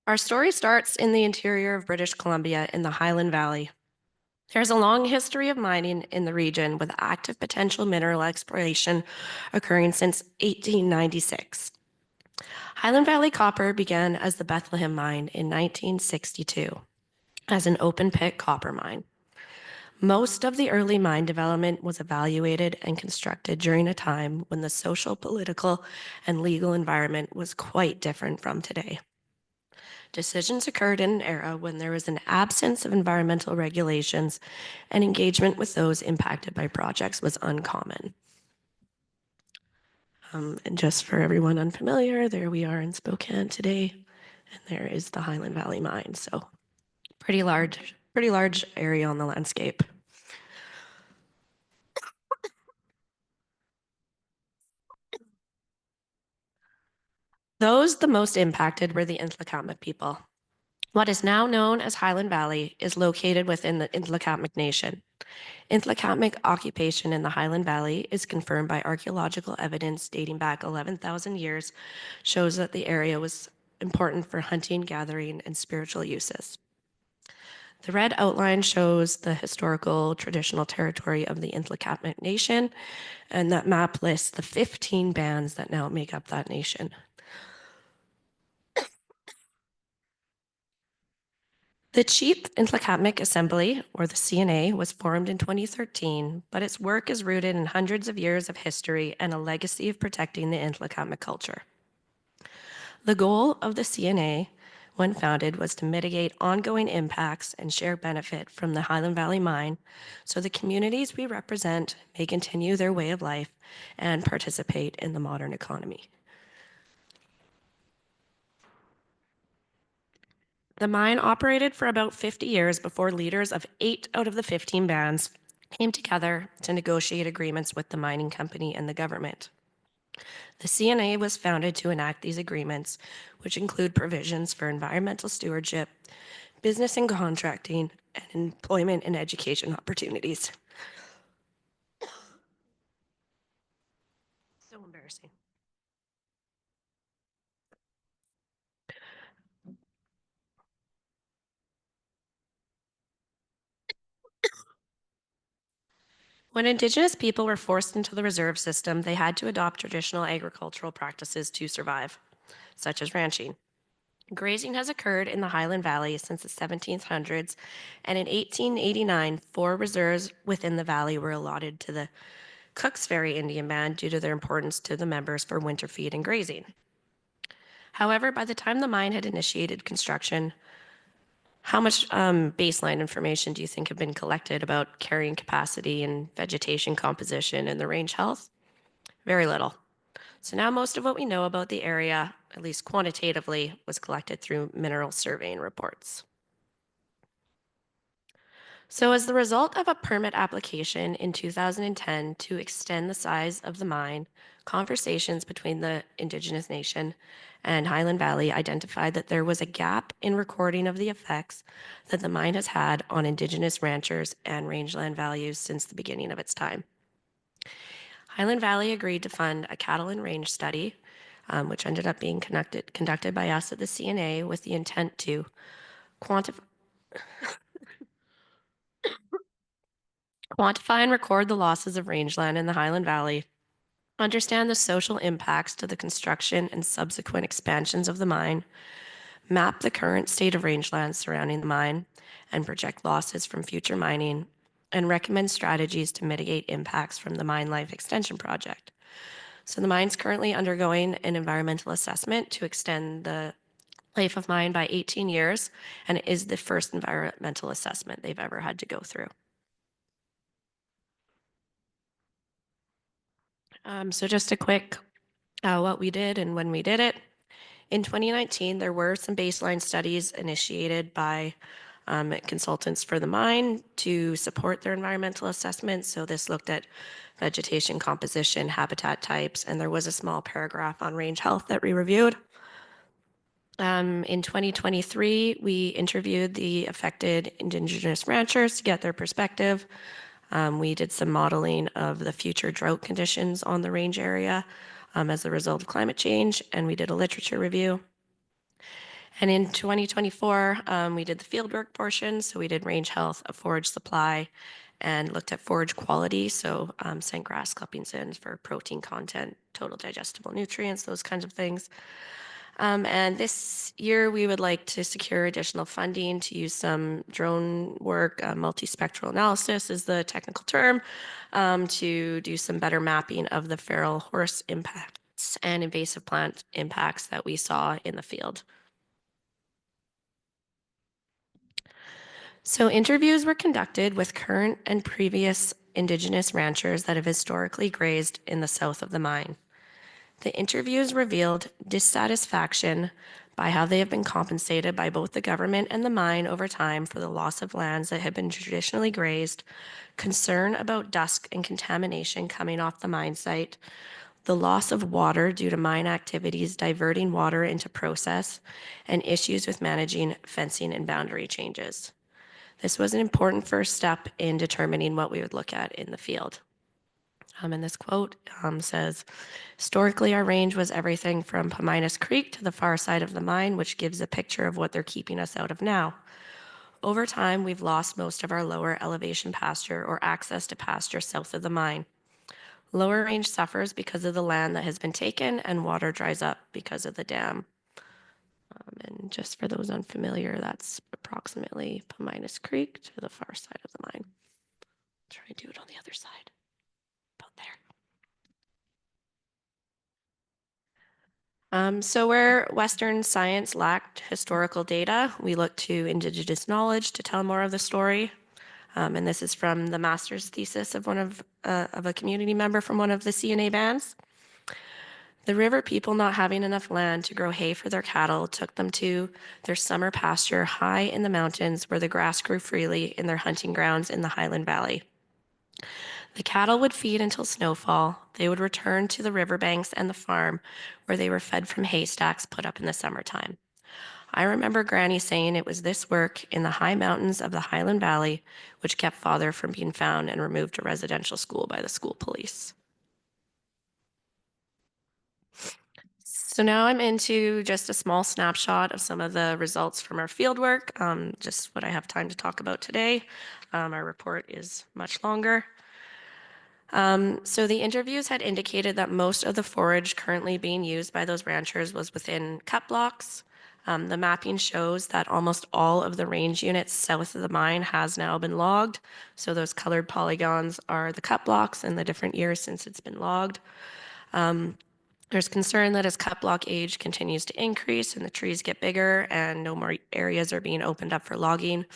Our story starts in the interior of British Columbia in the Highland Valley. There's a long history of mining in the region with active potential mineral exploration occurring since 1896. Highland Valley Copper began as the Bethlehem Mine in 1962 as an open pit copper mine. Most of the early mine development was evaluated and constructed during a time when the social, political, and legal environment was quite different from today. Decisions occurred in an era when there was an absence of environmental regulations and engagement with those impacted by projects was uncommon. And just for everyone unfamiliar, there we are in Spokane today, and there is the Highland Valley Mine. So pretty large area on the landscape. Those the most impacted were the Ntlaka'pamux people. What is now known as Highland Valley is located within the Ntlaka'pamux Nation. Ntlaka'pamux occupation in the Highland Valley is confirmed by archaeological evidence dating back 11,000 years, shows that the area was important for hunting, gathering, and spiritual uses. The red outline shows the historical traditional territory of the Ntlaka'pamux Nation, and that map lists the 15 bands that now make up that nation. The Chief Ntlaka'pamux Assembly, or the CNA, was formed in 2013, but its work is rooted in hundreds of years of history and a legacy of protecting the Ntlaka'pamux culture. The goal of the CNA, when founded, was to mitigate ongoing impacts and share benefit from the Highland Valley Mine so the communities we represent may continue their way of life and participate in the modern economy. The mine operated for about 50 years before leaders of 8 out of the 15 bands came together to negotiate agreements with the mining company and the government. The CNA was founded to enact these agreements, which include provisions for environmental stewardship, business and contracting, and employment and education opportunities. So embarrassing. When Indigenous people were forced into the reserve system, they had to adopt traditional agricultural practices to survive, such as ranching. Grazing has occurred in the Highland Valley since the 1700s, and in 1889, 4 reserves within the valley were allotted to the Cooks Ferry Indian Band due to their importance to the members for winter feed and grazing. However, by the time the mine had initiated construction, how much baseline information do you think have been collected about carrying capacity and vegetation composition and the range health? Very little. So now most of what we know about the area, at least quantitatively, was collected through mineral surveying reports. So as the result of a permit application in 2010 to extend the size of the mine, conversations between the Indigenous Nation and Highland Valley identified that there was a gap in recording of the effects that the mine has had on Indigenous ranchers and rangeland values since the beginning of its time. Highland Valley agreed to fund a cattle and range study, which ended up being conducted by us at the CNA with the intent to quantify and record the losses of rangeland in the Highland Valley, understand the social impacts to the construction and subsequent expansions of the mine, map the current state of rangelands surrounding the mine, and project losses from future mining, and recommend strategies to mitigate impacts from the mine life extension project. So the mine's currently undergoing an environmental assessment to extend the life of mine by 18 years, and it is the first environmental assessment they've ever had to go through. So just a quick what we did and when we did it. In 2019, there were some baseline studies initiated by consultants for the mine to support their environmental assessment. So this looked at vegetation composition, habitat types, and there was a small paragraph on range health that we reviewed. In 2023, we interviewed the affected Indigenous ranchers to get their perspective. We did some modeling of the future drought conditions on the range area as a result of climate change, and we did a literature review. And in 2024, we did the fieldwork portion. So we did range health, a forage supply, and looked at forage quality. So sent grass clippings in for protein content, total digestible nutrients, those kinds of things. And this year, we would like to secure additional funding to use some drone work, multispectral analysis is the technical term, to do some better mapping of the feral horse impacts and invasive plant impacts that we saw in the field. So interviews were conducted with current and previous Indigenous ranchers that have historically grazed in the south of the mine. The interviews revealed dissatisfaction by how they have been compensated by both the government and the mine over time for the loss of lands that had been traditionally grazed, concern about dust and contamination coming off the mine site, the loss of water due to mine activities diverting water into process, and issues with managing fencing and boundary changes. This was an important first step in determining what we would look at in the field. And this quote says, historically, our range was everything from Paminas Creek to the far side of the mine, which gives a picture of what they're keeping us out of now. Over time, we've lost most of our lower elevation pasture or access to pasture south of the mine. Lower range suffers because of the land that has been taken, and water dries up because of the dam. And just for those unfamiliar, that's approximately Paminas Creek to the far side of the mine. Try and do it on the other side. About there. So where Western science lacked historical data, we looked to Indigenous knowledge to tell more of the story. And this is from the master's thesis of a community member from one of the CNA bands. The river people not having enough land to grow hay for their cattle took them to their summer pasture high in the mountains where the grass grew freely in their hunting grounds in the Highland Valley. The cattle would feed until snowfall. They would return to the riverbanks and the farm where they were fed from haystacks put up in the summertime. I remember Granny saying it was this work in the high mountains of the Highland Valley which kept father from being found and removed to residential school by the school police. So now I'm into just a small snapshot of some of the results from our fieldwork, just what I have time to talk about today. Our report is much longer. So the interviews had indicated that most of the forage currently being used by those ranchers was within cut blocks. The mapping shows that almost all of the range units south of the mine has now been logged. So those colored polygons are the cut blocks and the different years since it's been logged. There's concern that as cut block age continues to increase and the trees get bigger and no more areas are being opened up for logging,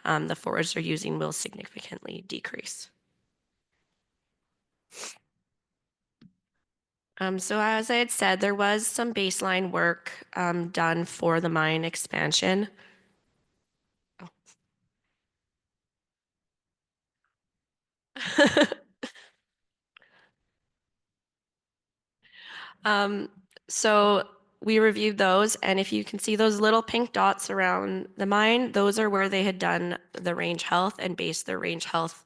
the forage they're using will significantly decrease. So as I had said, there was some baseline work done for the mine expansion. So we reviewed those, and if you can see those little pink dots around the mine, those are where they had done the range health and based their range health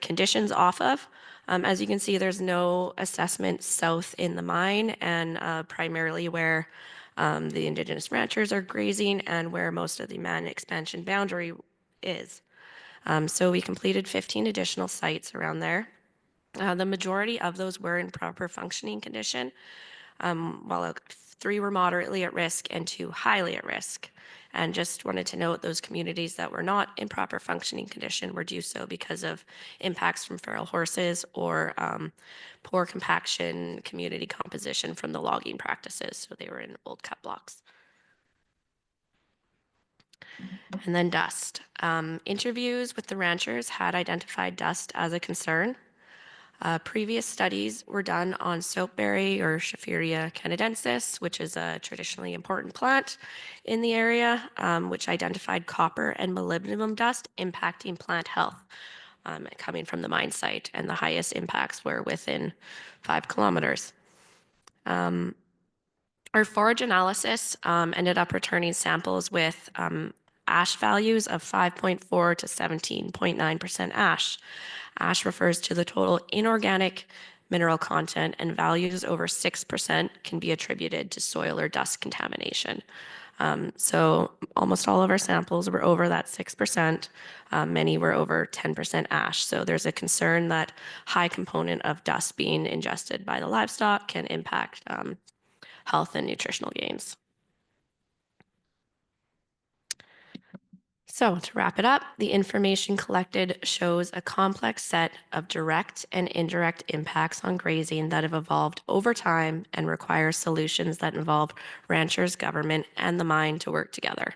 conditions off of. As you can see, there's no assessment south in the mine and primarily where the Indigenous ranchers are grazing and where most of the mine expansion boundary is. So we completed 15 additional sites around there. The majority of those were in proper functioning condition, while 3 were moderately at risk and 2 highly at risk. And just wanted to note those communities that were not in proper functioning condition were do so because of impacts from feral horses or poor compaction community composition from the logging practices. So they were in old cut blocks. And then dust. Interviews with the ranchers had identified dust as a concern. Previous studies were done on soapberry or Schifferia canadensis, which is a traditionally important plant in the area, which identified copper and molybdenum dust impacting plant health coming from the mine site, and the highest impacts were within 5 kilometers. Our forage analysis ended up returning samples with ash values of 5.4 to 17.9% ash. Ash refers to the total inorganic mineral content, and values over 6% can be attributed to soil or dust contamination. So almost all of our samples were over that 6%. Many were over 10% ash. So there's a concern that high component of dust being ingested by the livestock can impact health and nutritional gains. So to wrap it up, the information collected shows a complex set of direct and indirect impacts on grazing that have evolved over time and require solutions that involve ranchers, government, and the mine to work together.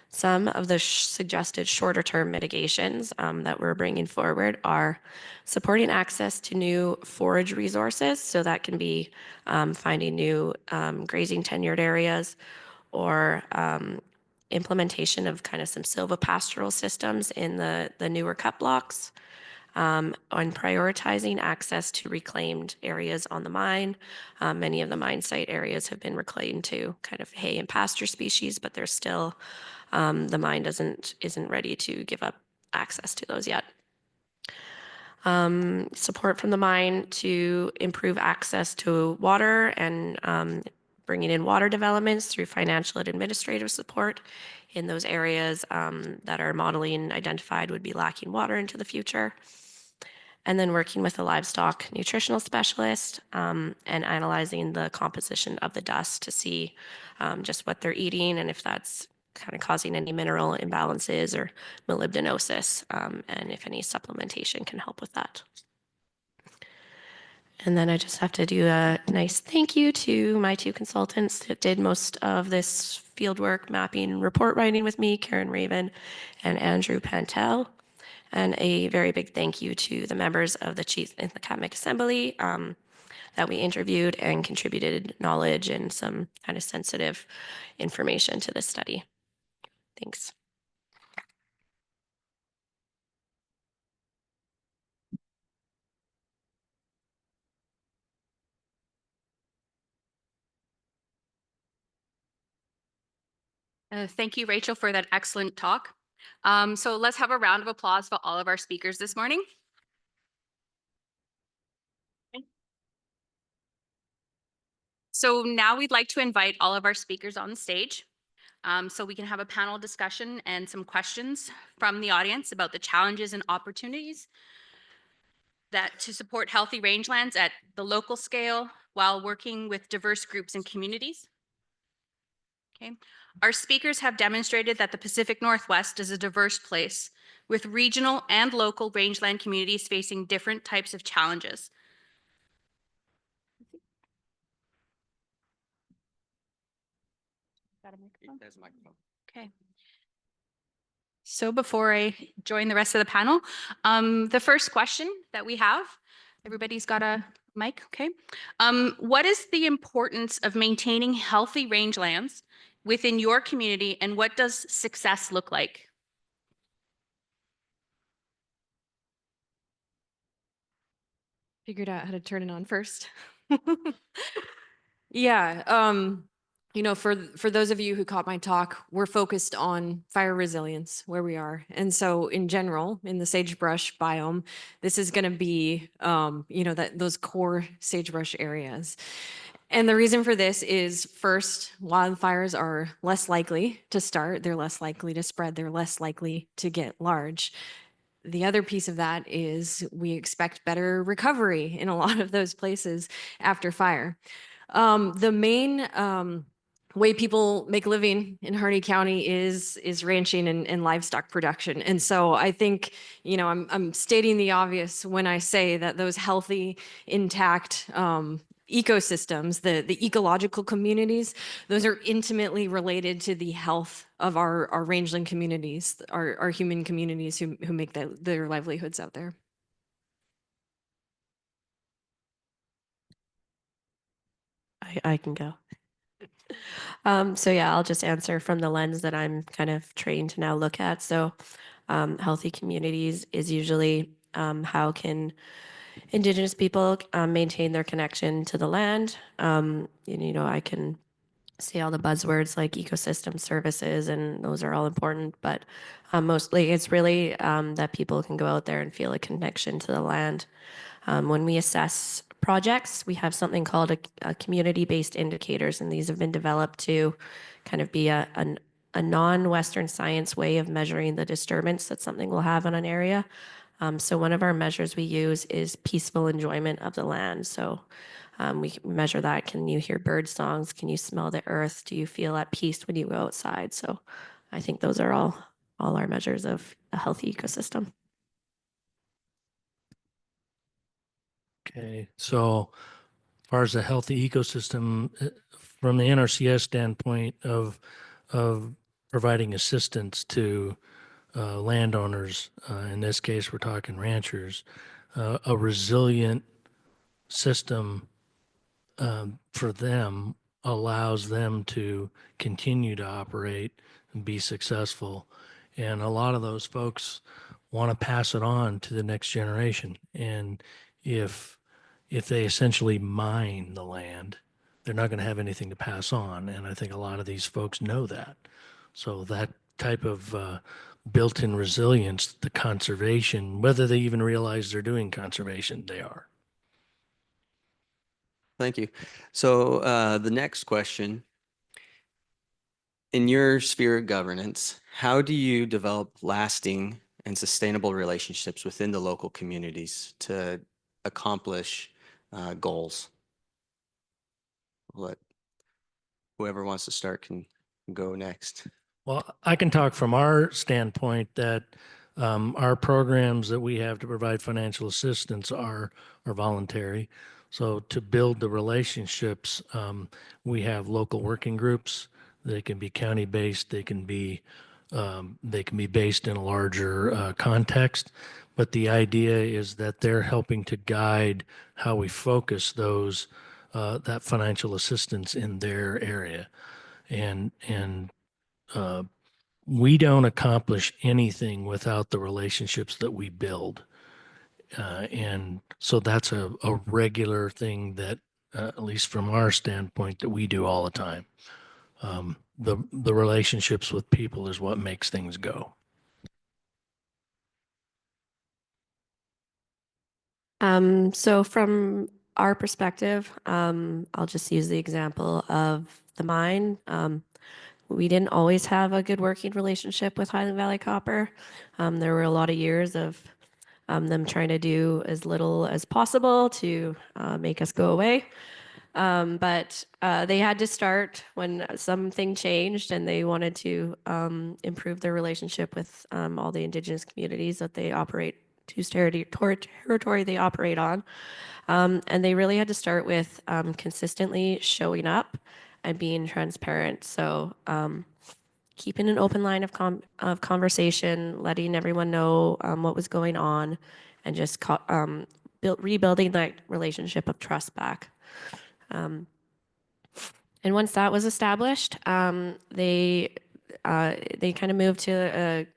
Some of the suggested shorter-term mitigations that we're bringing forward are supporting access to new forage resources, so that can be finding new grazing tenured areas, or implementation of kind of some silvopastoral systems in the newer cut blocks, on prioritizing access to reclaimed areas on the mine. Many of the mine site areas have been reclaimed to kind of hay and pasture species, but there's still, the mine isn't ready to give up access to those yet. Support from the mine to improve access to water and bringing in water developments through financial and administrative support in those areas that are modeling identified would be lacking water into the future. And then working with a livestock nutritional specialist and analyzing the composition of the dust to see just what they're eating and if that's kind of causing any mineral imbalances or molybdenosis, and if any supplementation can help with that. And then I just have to do a nice thank you to my 2 consultants that did most of this fieldwork, mapping, and report writing with me, Karen Raven and Andrew Pantel. And a very big thank you to the members of the Chief and the Cabinet Assembly that we interviewed and contributed knowledge and some kind of sensitive information to this study. Thanks. Thank you, Rachel, for that excellent talk. So let's have a round of applause for all of our speakers this morning. So now we'd like to invite all of our speakers on stage. so we can have a panel discussion and some questions from the audience about the challenges and opportunities that to support healthy rangelands at the local scale while working with diverse groups and communities. Okay. Our speakers have demonstrated that the Pacific Northwest is a diverse place with regional and local rangeland communities facing different types of challenges. Got a microphone? There's a microphone. Okay. So before I join the rest of the panel, the first question that we have, everybody's got a mic, okay? What is the importance of maintaining healthy rangelands within your community, and what does success look like? Figured out how to turn it on first. Yeah, you know, for those of you who caught my talk, we're focused on fire resilience where we are. And so in general, in the sagebrush biome, this is going to be, you know, those core sagebrush areas. And the reason for this is first, wildfires are less likely to start, they're less likely to spread, they're less likely to get large. The other piece of that is we expect better recovery in a lot of those places after fire. The main way people make a living in Harney County is ranching and livestock production. And so I think, you know, I'm stating the obvious when I say that those healthy, intact ecosystems, the ecological communities, those are intimately related to the health of our rangeland communities, our human communities who make their livelihoods out there. I can go. So yeah, I'll just answer from the lens that I'm kind of trained to now look at. So healthy communities is usually how can Indigenous people maintain their connection to the land. And, you know, I can say all the buzzwords like ecosystem services, and those are all important, but mostly it's really that people can go out there and feel a connection to the land. When we assess projects, we have something called a community-based indicators, and these have been developed to kind of be a non-Western science way of measuring the disturbance that something will have on an area. So one of our measures we use is peaceful enjoyment of the land. So we measure that. Can you hear bird songs? Can you smell the earth? Do you feel at peace when you go outside? So I think those are all our measures of a healthy ecosystem. Okay, so as far as a healthy ecosystem, from the NRCS standpoint of providing assistance to landowners, in this case, we're talking ranchers, a resilient system for them allows them to continue to operate and be successful. And a lot of those folks want to pass it on to the next generation. And if they essentially mine the land, they're not going to have anything to pass on. And I think a lot of these folks know that. So that type of built-in resilience, the conservation, whether they even realize they're doing conservation, they are. Thank you. So the next question, in your sphere of governance, how do you develop lasting and sustainable relationships within the local communities to accomplish goals? Let whoever wants to start can go next. Well, I can talk from our standpoint that our programs that we have to provide financial assistance are voluntary. So to build the relationships, we have local working groups. They can be county-based. They can be based in a larger context. But the idea is that they're helping to guide how we focus that financial assistance in their area, and we don't accomplish anything without the relationships that we build. And so that's a regular thing that, at least from our standpoint, that we do all the time. The relationships with people is what makes things go. So from our perspective, I'll just use the example of the mine. we didn't always have a good working relationship with Highland Valley Copper. There were a lot of years of them trying to do as little as possible to make us go away. But they had to start when something changed and they wanted to improve their relationship with all the Indigenous communities that they operate, whose territory they operate on. And they really had to start with consistently showing up and being transparent. So keeping an open line of conversation, letting everyone know what was going on, and just rebuilding that relationship of trust back. And once that was established, they kind of moved to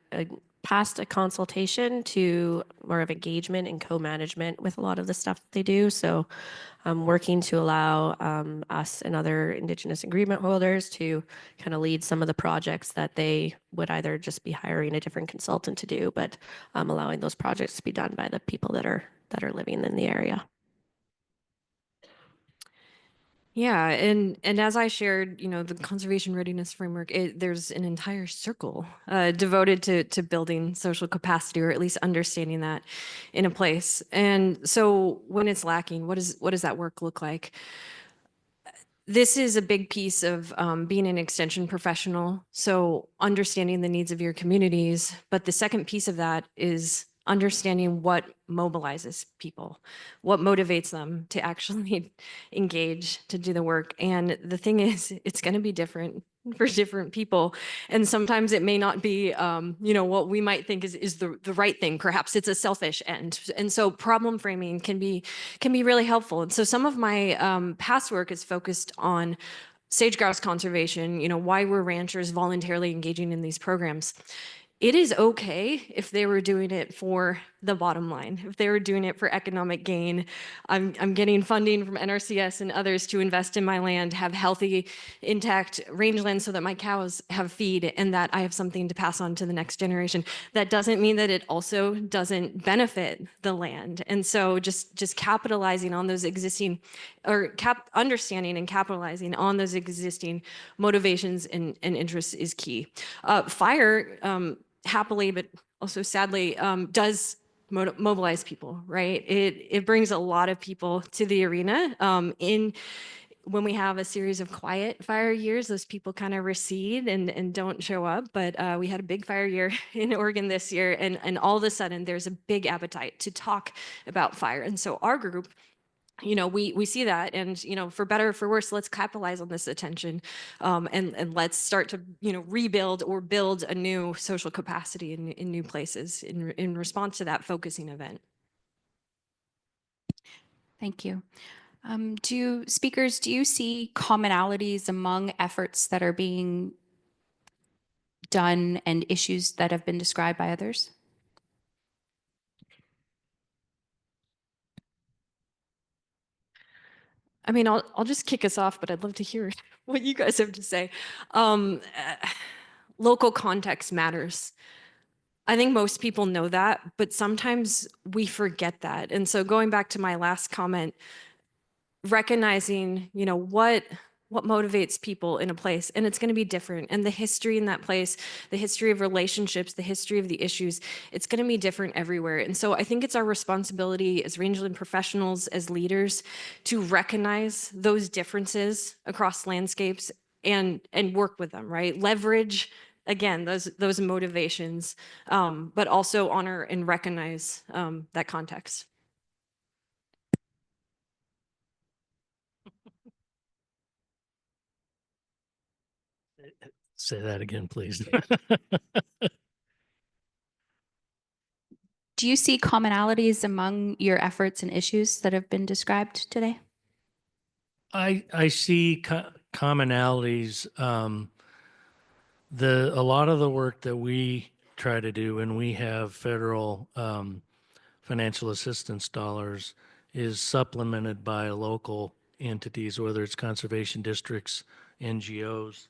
past a consultation to more of engagement and co-management with a lot of the stuff that they do. So working to allow us and other Indigenous agreement holders to kind of lead some of the projects that they would either just be hiring a different consultant to do, but allowing those projects to be done by the people that are living in the area. Yeah, and as I shared, the conservation readiness framework, there's an entire circle devoted to building social capacity, or at least understanding that in a place. And so when it's lacking, what does that work look like? This is a big piece of being an extension professional. So understanding the needs of your communities. But the second piece of that is understanding what mobilizes people, what motivates them to actually engage, to do the work. And the thing is, it's going to be different for different people. And sometimes it may not be, what we might think is the right thing. Perhaps it's a selfish end. And so problem framing can be really helpful. And so some of my past work is focused on sage grouse conservation, why were ranchers voluntarily engaging in these programs. It is okay if they were doing it for the bottom line, if they were doing it for economic gain. I'm getting funding from NRCS and others to invest in my land, have healthy, intact rangelands so that my cows have feed and that I have something to pass on to the next generation. That doesn't mean that it also doesn't benefit the land. And so just capitalizing on those existing, or understanding and capitalizing on those existing motivations and interests is key. Fire, happily, but also sadly, does mobilize people, right? It brings a lot of people to the arena. When we have a series of quiet fire years, those people kind of recede and don't show up. But we had a big fire year in Oregon this year, and all of a sudden there's a big appetite to talk about fire. And so our group, we see that, and for better or for worse, let's capitalize on this attention, and let's start to rebuild or build a new social capacity in new places in response to that focusing event. Thank you. Do you see commonalities among efforts that are being done and issues that have been described by others? I mean, I'll just kick us off, but I'd love to hear what you guys have to say. Local context matters. I think most people know that, but sometimes we forget that. And so going back to my last comment, recognizing, what motivates people in a place, and it's going to be different. And the history in that place, the history of relationships, the history of the issues, it's going to be different everywhere. And so I think it's our responsibility as rangeland professionals, as leaders, to recognize those differences across landscapes and work with them, right? Leverage, again, those motivations, but also honor and recognize that context. Say that again, please. Do you see commonalities among your efforts and issues that have been described today? I see commonalities. A lot of the work that we try to do, and we have federal financial assistance dollars, is supplemented by local entities, whether it's conservation districts, NGOs,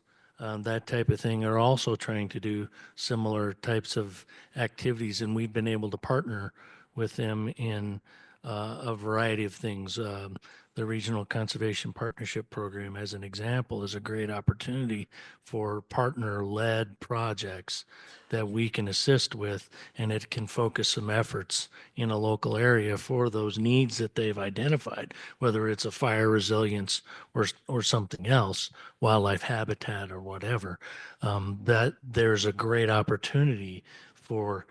that type of thing, are also trying to do similar types of activities, and we've been able to partner with them in a variety of things. the Regional Conservation Partnership Program, as an example, is a great opportunity for partner-led projects that we can assist with, and it can focus some efforts in a local area for those needs that they've identified, whether it's a fire resilience or something else, wildlife habitat or whatever. That there's a great opportunity for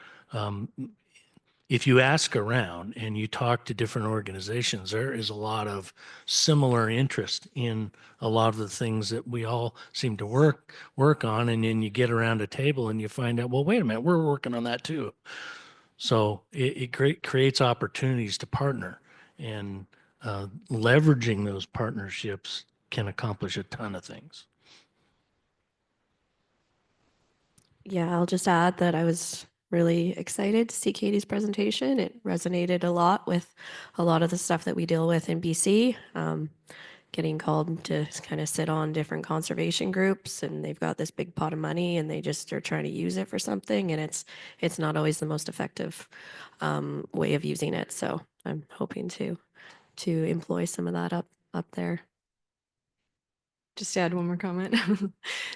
if you ask around and you talk to different organizations, there is a lot of similar interest in a lot of the things that we all seem to work on. And then you get around a table and you find out, well, wait a minute, we're working on that too. So it creates opportunities to partner, and leveraging those partnerships can accomplish a ton of things. Yeah, I'll just add that I was really excited to see Katie's presentation. It resonated a lot with a lot of the stuff that we deal with in BC. Getting called to kind of sit on different conservation groups, and they've got this big pot of money and they just are trying to use it for something, and it's not always the most effective way of using it. So I'm hoping to employ some of that up there. Just to add one more comment.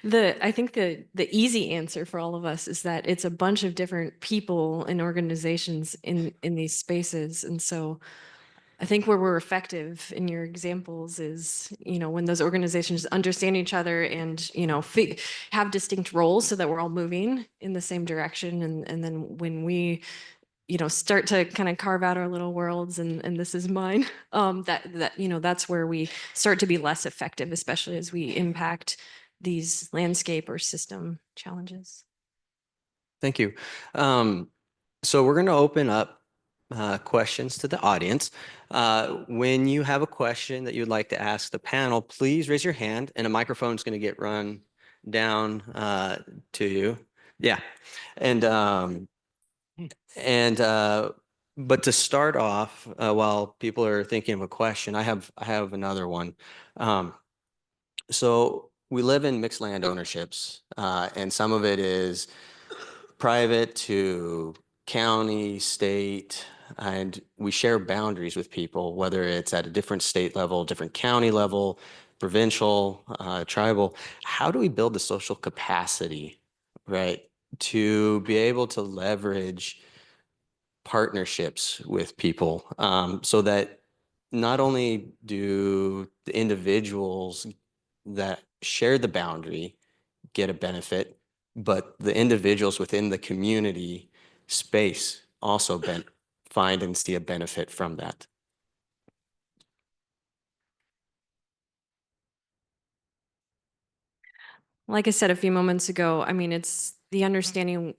I think the easy answer for all of us is that it's a bunch of different people and organizations in these spaces. And so I think where we're effective in your examples is, when those organizations understand each other and, have distinct roles so that we're all moving in the same direction. And then when we, start to kind of carve out our little worlds and this is mine, that's where we start to be less effective, especially as we impact these landscape or system challenges. Thank you. So we're going to open up questions to the audience. When you have a question that you'd like to ask the panel, please raise your hand and a microphone is going to get run down to you. Yeah. But to start off, while people are thinking of a question, I have another one. So we live in mixed land ownerships, and some of it is private to county, state, and we share boundaries with people, whether it's at a different state level, different county level, provincial, tribal. How do we build the social capacity, right, to be able to leverage partnerships with people, so that not only do the individuals that share the boundary get a benefit, but the individuals within the community space also find and see a benefit from that? Like I said a few moments ago, I mean, it's the understanding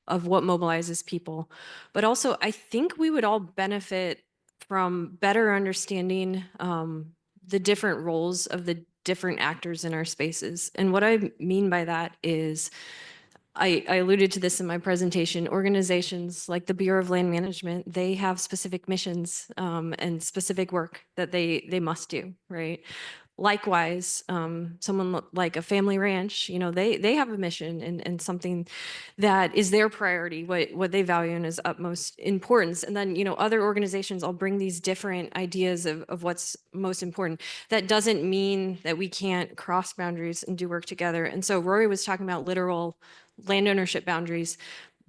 of what mobilizes people, but also I think we would all benefit from better understanding the different roles of the different actors in our spaces. And what I mean by that is, I alluded to this in my presentation, organizations like the Bureau of Land Management, they have specific missions and specific work that they must do, right? Likewise, someone like a family ranch, they have a mission and something that is their priority, what they value and is utmost importance. And then, other organizations all bring these different ideas of what's most important. That doesn't mean that we can't cross boundaries and do work together. And so Rory was talking about literal land ownership boundaries.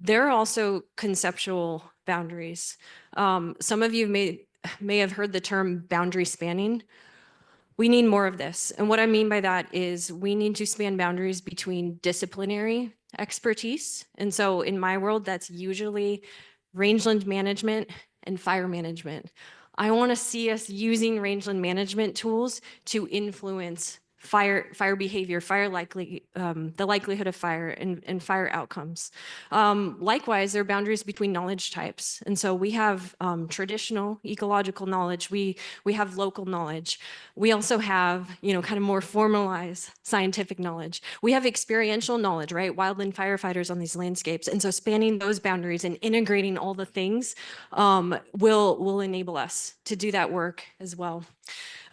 There are also conceptual boundaries. Some of you may have heard the term boundary spanning. We need more of this. And what I mean by that is we need to span boundaries between disciplinary expertise. And so in my world, that's usually rangeland management and fire management. I want to see us using rangeland management tools to influence fire behavior, the likelihood of fire and fire outcomes. Likewise, there are boundaries between knowledge types. And so we have traditional ecological knowledge. We have local knowledge. We also have, kind of more formalized scientific knowledge. We have experiential knowledge, right? Wildland firefighters on these landscapes. And so spanning those boundaries and integrating all the things will enable us to do that work as well.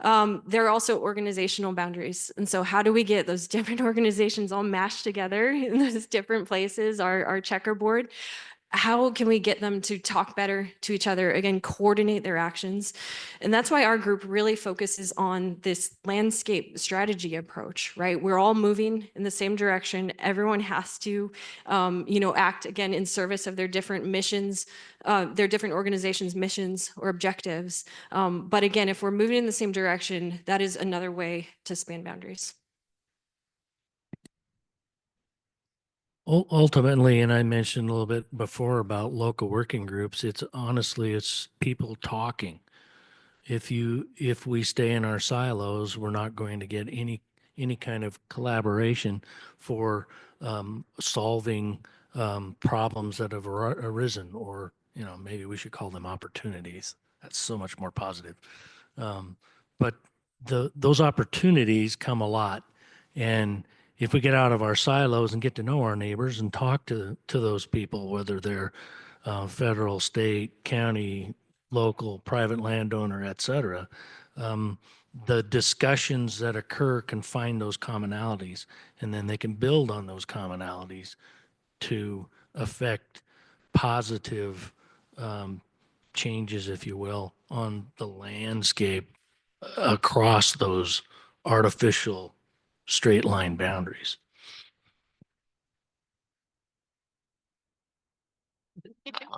There are also organizational boundaries. And so how do we get those different organizations all mashed together in those different places, our checkerboard? how can we get them to talk better to each other? Again, coordinate their actions. And that's why our group really focuses on this landscape strategy approach, right? We're all moving in the same direction. Everyone has to, act again in service of their different missions, their different organizations' missions or objectives. But again, if we're moving in the same direction, that is another way to span boundaries. Ultimately, and I mentioned a little bit before about local working groups, it's honestly, it's people talking. If we stay in our silos, we're not going to get any kind of collaboration for solving problems that have arisen, or maybe we should call them opportunities. That's so much more positive. But those opportunities come a lot, and if we get out of our silos and get to know our neighbors and talk to those people, whether they're federal, state, county, local, private landowner, et cetera, the discussions that occur can find those commonalities, and then they can build on those commonalities to affect positive changes, if you will, on the landscape across those artificial straight line boundaries.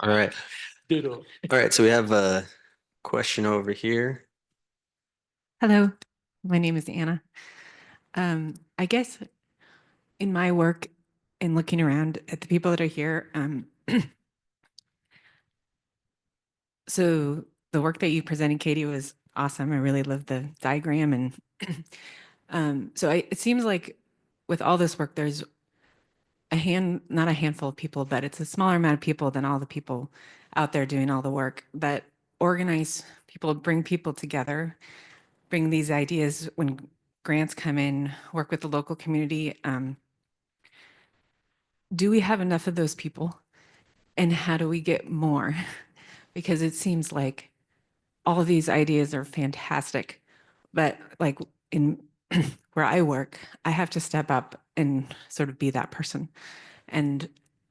All right. All right. So we have a question over here. Hello, my name is Anna. I guess in my work and looking around at the people that are here, so the work that you presented, Katie, was awesome. I really loved the diagram. And it seems like with all this work, there's not a handful of people, but it's a smaller amount of people than all the people out there doing all the work that organize people, bring people together, bring these ideas when grants come in, work with the local community. Do we have enough of those people? And how do we get more? Because it seems like all of these ideas are fantastic, but like in where I work, I have to step up and sort of be that person. And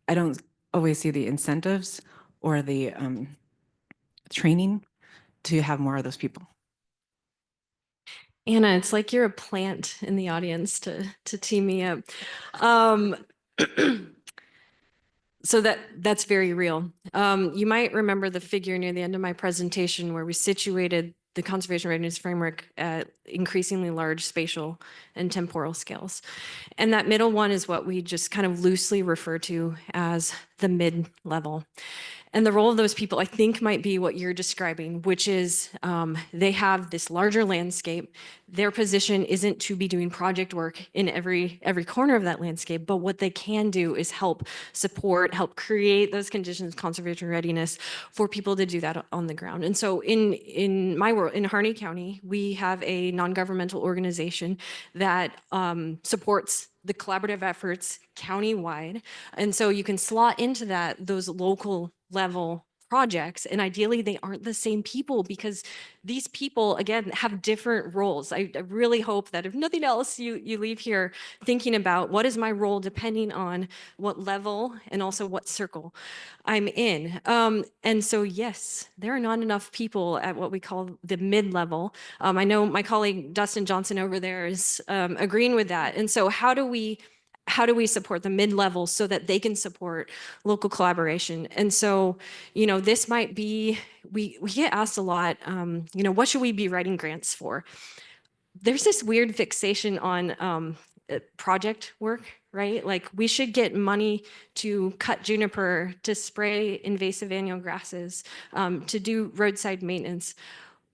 I don't always see the incentives or the training to have more of those people. Anna, it's like you're a plant in the audience to tee me up. So that's very real. You might remember the figure near the end of my presentation where we situated the conservation readiness framework at increasingly large spatial and temporal scales. And that middle one is what we just kind of loosely refer to as the mid-level. And the role of those people, I think, might be what you're describing, which is they have this larger landscape. Their position isn't to be doing project work in every corner of that landscape, but what they can do is help support, help create those conditions of conservation readiness for people to do that on the ground. And so in my world, in Harney County, we have a non-governmental organization that supports the collaborative efforts countywide. And so you can slot into that those local level projects, and ideally they aren't the same people, because these people again have different roles. I really hope that if nothing else, you leave here thinking about what is my role depending on what level and also what circle I'm in. And so yes, there are not enough people at what we call the mid-level. I know my colleague Dustin Johnson over there is agreeing with that. And so how do we support the mid-level so that they can support local collaboration? And so, this might be, we get asked a lot, what should we be writing grants for? There's this weird fixation on project work, right? Like we should get money to cut juniper, to spray invasive annual grasses, to do roadside maintenance.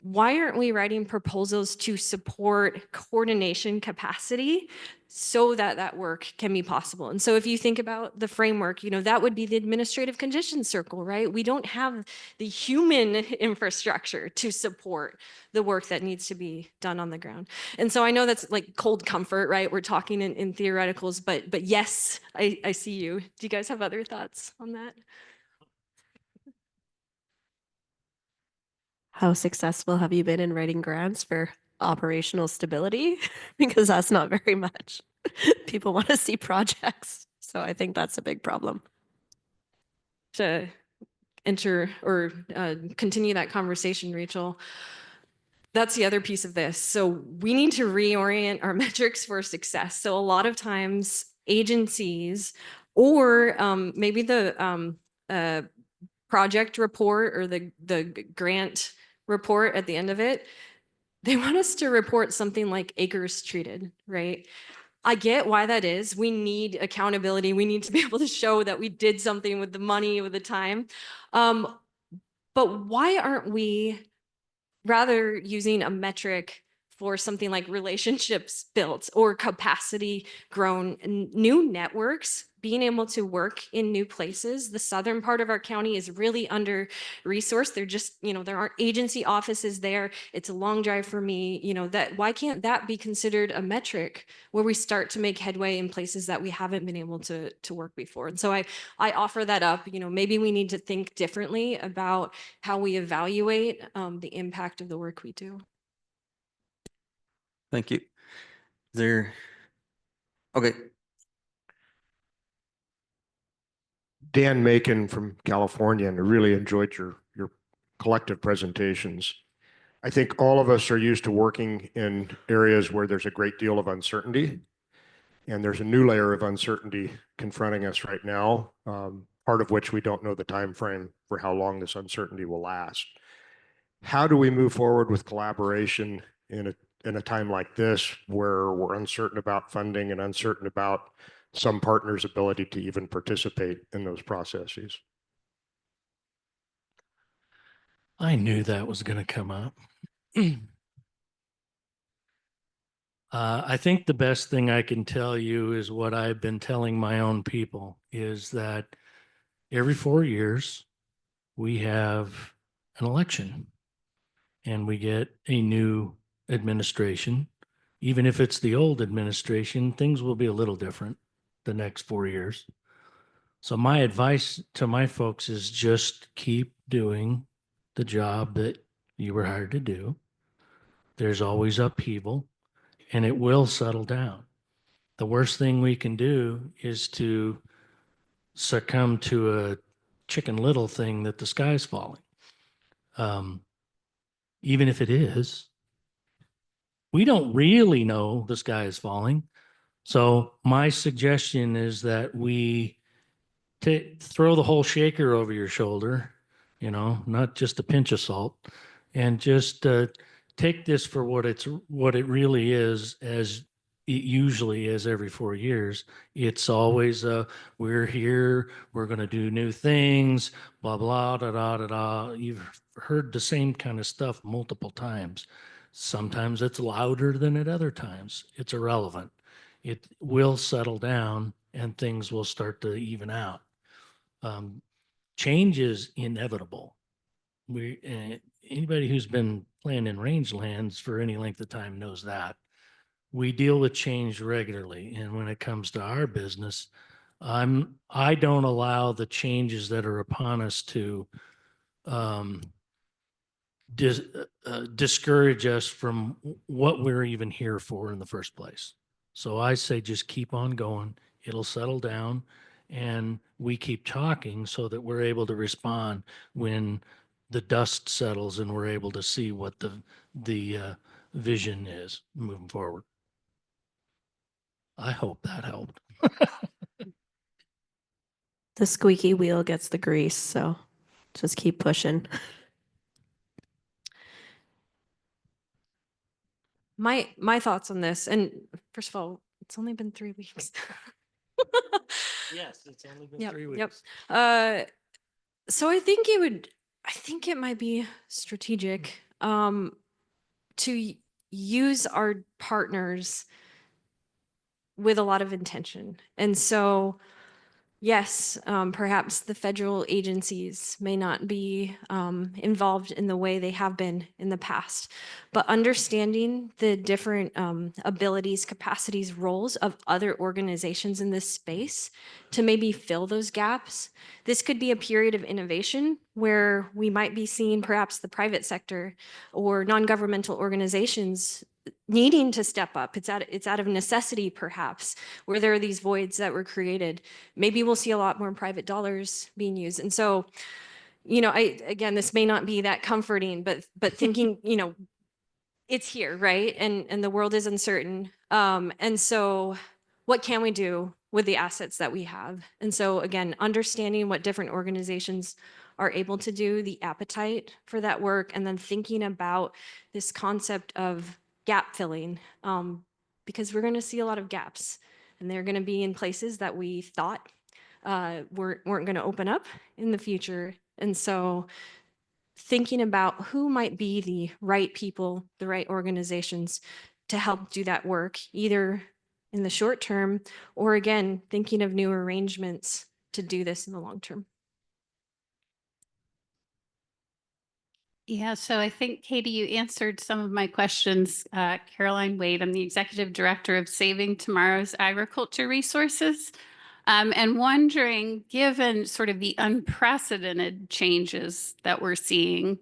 Why aren't we writing proposals to support coordination capacity so that that work can be possible? And so if you think about the framework, that would be the administrative conditions circle, right? We don't have the human infrastructure to support the work that needs to be done on the ground. And so I know that's like cold comfort, right? We're talking in theoreticals, but yes, I see you. Do you guys have other thoughts on that? How successful have you been in writing grants for operational stability? Because that's not very much. People want to see projects. So I think that's a big problem. to enter or continue that conversation, Rachel, that's the other piece of this. So we need to reorient our metrics for success. So a lot of times agencies or maybe the project report or the grant report at the end of it, they want us to report something like acres treated, right? I get why that is. We need accountability. We need to be able to show that we did something with the money, with the time. But why aren't we rather using a metric for something like relationships built or capacity grown, new networks, being able to work in new places? The southern part of our county is really under resourced. They're just, there aren't agency offices there. It's a long drive for me, why can't that be considered a metric where we start to make headway in places that we haven't been able to work before? And so I offer that up, maybe we need to think differently about how we evaluate the impact of the work we do. Thank you. Okay. Dan Macon from California, and I really enjoyed your collective presentations. I think all of us are used to working in areas where there's a great deal of uncertainty, and there's a new layer of uncertainty confronting us right now, part of which we don't know the time frame for how long this uncertainty will last. How do we move forward with collaboration in a time like this where we're uncertain about funding and uncertain about some partners' ability to even participate in those processes? I knew that was going to come up. I think the best thing I can tell you is what I've been telling my own people, is that every 4 years we have an election and we get a new administration. Even if it's the old administration, things will be a little different the next 4 years. So my advice to my folks is just keep doing the job that you were hired to do. There's always upheaval, and it will settle down. The worst thing we can do is to succumb to a Chicken Little thing that the sky's falling. Even if it is, we don't really know the sky is falling. So my suggestion is that we throw the whole shaker over your shoulder, not just a pinch of salt, and just take this for what it really is, as it usually is every 4 years. It's always we're here, we're going to do new things, blah blah da da da da. You've heard the same kind of stuff multiple times. Sometimes it's louder than at other times. It's irrelevant. It will settle down and things will start to even out. Change is inevitable. Anybody who's been playing in rangelands for any length of time knows that. We deal with change regularly, and when it comes to our business, I don't allow the changes that are upon us to discourage us from what we're even here for in the first place. So I say just keep on going. It'll settle down, and we keep talking so that we're able to respond when the dust settles and we're able to see what the vision is moving forward. I hope that helped. The squeaky wheel gets the grease, so just keep pushing. My thoughts on this, and first of all, it's only been 3 weeks. Yes, it's only been 3 weeks. Yep. So I think it might be strategic to use our partners with a lot of intention. And so, yes, perhaps the federal agencies may not be involved in the way they have been in the past, but understanding the different abilities, capacities, roles of other organizations in this space to maybe fill those gaps. This could be a period of innovation where we might be seeing perhaps the private sector or non-governmental organizations needing to step up. It's out of necessity, perhaps, where there are these voids that were created. Maybe we'll see a lot more private dollars being used. And so, again, this may not be that comforting, but thinking, it's here, right? And the world is uncertain. And so what can we do with the assets that we have? And so again, understanding what different organizations are able to do, the appetite for that work, and then thinking about this concept of gap filling, because we're going to see a lot of gaps, and they're going to be in places that we thought weren't going to open up in the future. And so thinking about who might be the right people, the right organizations to help do that work, either in the short term or again, thinking of new arrangements to do this in the long term. Yeah, so I think, Katie, you answered some of my questions. Caroline Wade, I'm the Executive Director of Saving Tomorrow's Agriculture Resources. And wondering, given sort of the unprecedented changes that we're seeing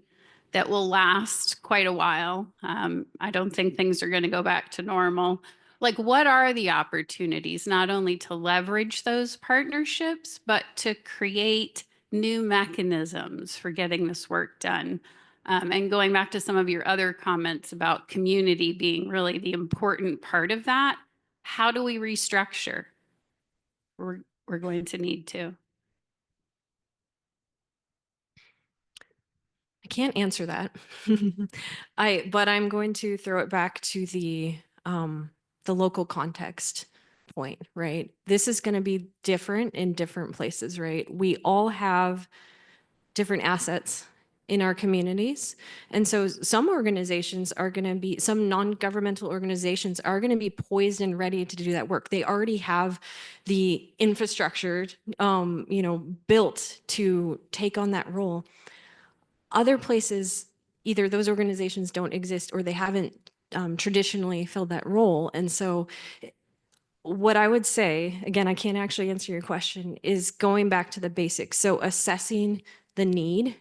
that will last quite a while, I don't think things are going to go back to normal. Like, what are the opportunities, not only to leverage those partnerships, but to create new mechanisms for getting this work done? And going back to some of your other comments about community being really the important part of that, how do we restructure? We're going to need to. I can't answer that. But I'm going to throw it back to the local context point, right? This is going to be different in different places, right? We all have different assets in our communities. And so some organizations are going to be, some non-governmental organizations are going to be poised and ready to do that work. They already have the infrastructure, built to take on that role. Other places, either those organizations don't exist or they haven't traditionally filled that role. And so what I would say, again, I can't actually answer your question, is going back to the basics. So assessing the need,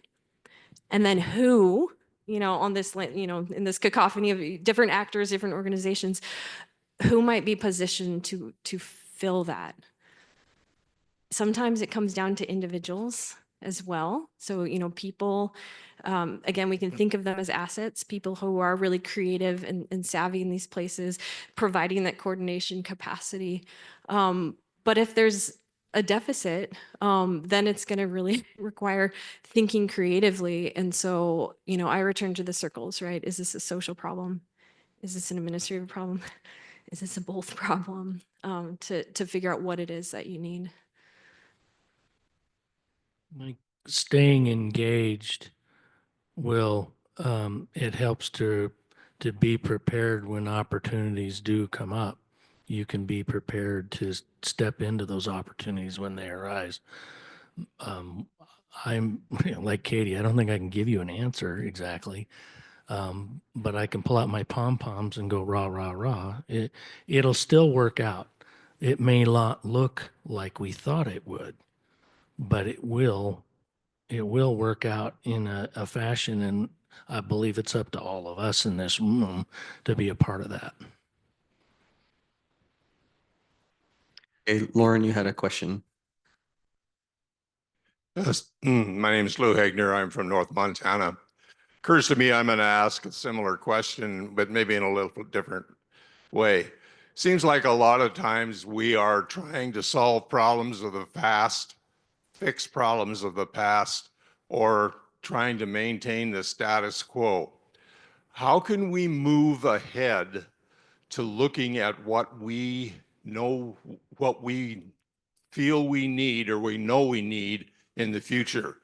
and then who, on this, in this cacophony of different actors, different organizations, who might be positioned to fill that. Sometimes it comes down to individuals as well. So, people, again, we can think of them as assets, people who are really creative and savvy in these places, providing that coordination capacity. But if there's a deficit, then it's going to really require thinking creatively. And so, I return to the circles, right? Is this a social problem? Is this an administrative problem? Is this a both problem? To figure out what it is that you need. Like staying engaged it helps to be prepared when opportunities do come up. You can be prepared to step into those opportunities when they arise. I'm like Katie, I don't think I can give you an answer exactly. But I can pull out my pom-poms and go rah, rah, rah. It'll still work out. It may not look like we thought it would, but it will work out in a fashion, and I believe it's up to all of us in this room to be a part of that. Hey, Lauren, you had a question. Yes. My name is Lou Hagner. I'm from North Montana. Occurs to me I'm going to ask a similar question, but maybe in a little different way. Seems like a lot of times we are trying to solve problems of the past, fix problems of the past, or trying to maintain the status quo. How can we move ahead to looking at what we know, what we feel we need, or we know we need in the future?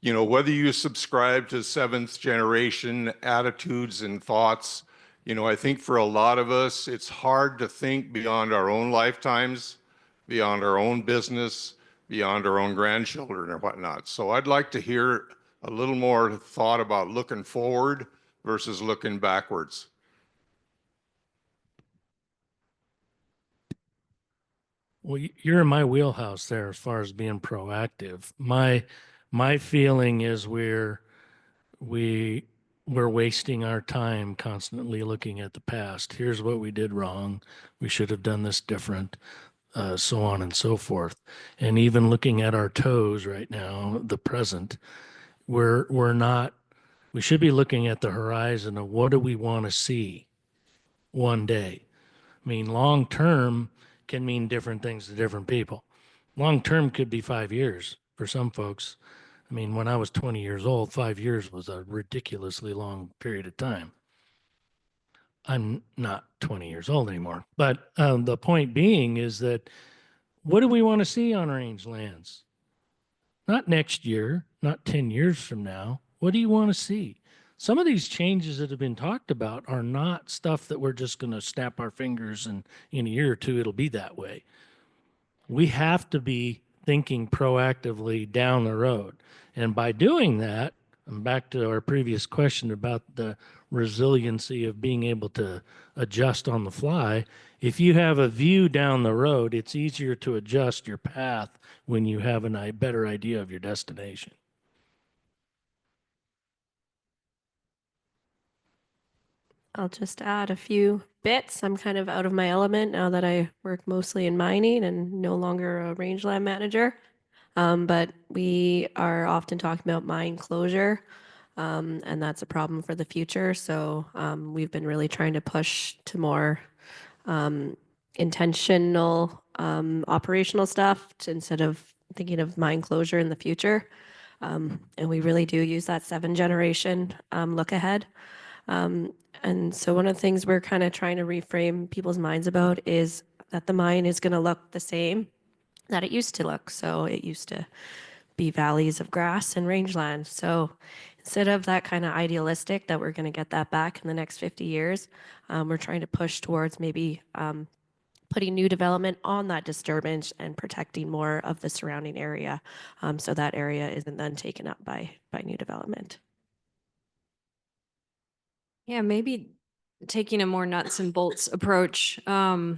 Whether you subscribe to seventh generation attitudes and thoughts, I think for a lot of us, it's hard to think beyond our own lifetimes, beyond our own business, beyond our own grandchildren or whatnot. So I'd like to hear a little more thought about looking forward versus looking backwards. Well, you're in my wheelhouse there as far as being proactive. My feeling is we we're wasting our time constantly looking at the past. Here's what we did wrong. We should have done this different, so on and so forth. And even looking at our toes right now, the present, we're not, we should be looking at the horizon of what do we want to see one day. I mean, long term can mean different things to different people. Long term could be 5 years for some folks. I mean, when I was 20 years old, 5 years was a ridiculously long period of time. I'm not 20 years old anymore. But the point being is that what do we want to see on rangelands? Not next year, not 10 years from now. What do you want to see? Some of these changes that have been talked about are not stuff that we're just going to snap our fingers and in a year or two it'll be that way. We have to be thinking proactively down the road. And by doing that, and back to our previous question about the resiliency of being able to adjust on the fly, if you have a view down the road, it's easier to adjust your path when you have a better idea of your destination. I'll just add a few bits. I'm kind of out of my element now that I work mostly in mining and no longer a rangeland manager. But we are often talking about mine closure, and that's a problem for the future. So we've been really trying to push to more intentional operational stuff instead of thinking of mine closure in the future. And we really do use that 7th-generation look ahead. And so one of the things we're kind of trying to reframe people's minds about is that the mine is going to look the same that it used to look. So it used to be valleys of grass and rangeland. So instead of that kind of idealistic that we're going to get that back in the next 50 years, we're trying to push towards maybe putting new development on that disturbance and protecting more of the surrounding area, so that area isn't then taken up by new development. Yeah, maybe taking a more nuts and bolts approach. My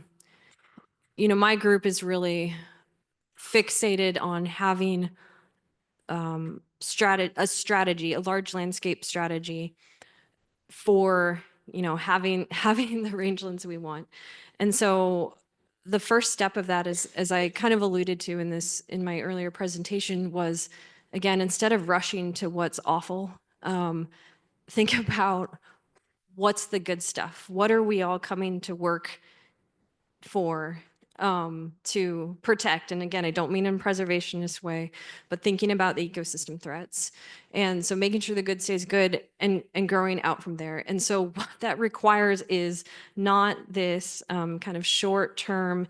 group is really fixated on having a strategy, a large landscape strategy for, having the rangelands we want. And so the first step of that is, as I kind of alluded to in my earlier presentation, was, again, instead of rushing to what's awful, think about what's the good stuff. What are we all coming to work for, to protect? And again, I don't mean in a preservationist way, but thinking about the ecosystem threats. And so making sure the good stays good and growing out from there. And so what that requires is not this kind of short-term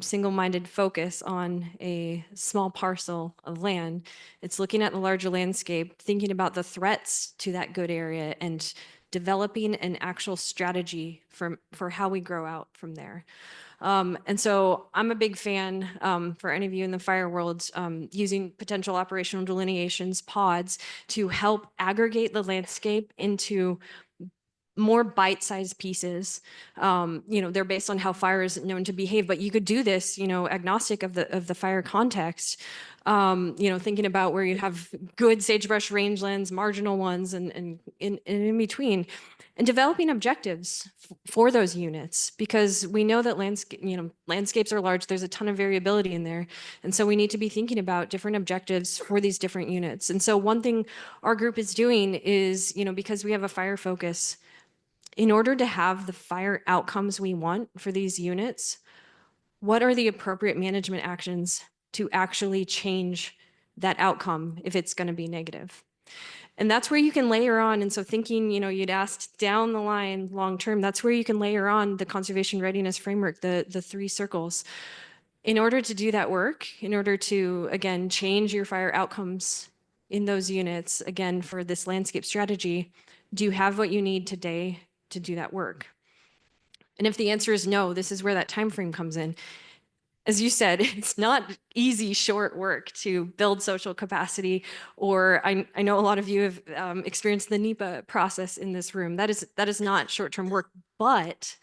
single-minded focus on a small parcel of land. It's looking at the larger landscape, thinking about the threats to that good area, and developing an actual strategy for how we grow out from there. And so I'm a big fan, for any of you in the fire world, using potential operational delineations, pods, to help aggregate the landscape into more bite-sized pieces. They're based on how fire is known to behave, but you could do this, agnostic of the fire context. Thinking about where you have good sagebrush rangelands, marginal ones, and in between, and developing objectives for those units, because we know that landscapes are large. There's a ton of variability in there. And so we need to be thinking about different objectives for these different units. And so one thing our group is doing is, because we have a fire focus, in order to have the fire outcomes we want for these units, what are the appropriate management actions to actually change that outcome if it's going to be negative? And that's where you can layer on. And so thinking, you'd asked down the line, long-term, that's where you can layer on the conservation readiness framework, the 3 circles. In order to do that work, in order to, again, change your fire outcomes in those units, again, for this landscape strategy, do you have what you need today to do that work? And if the answer is no, this is where that time frame comes in. As you said, it's not easy, short work to build social capacity, or I know a lot of you have experienced the NEPA process in this room. That is not short-term work, but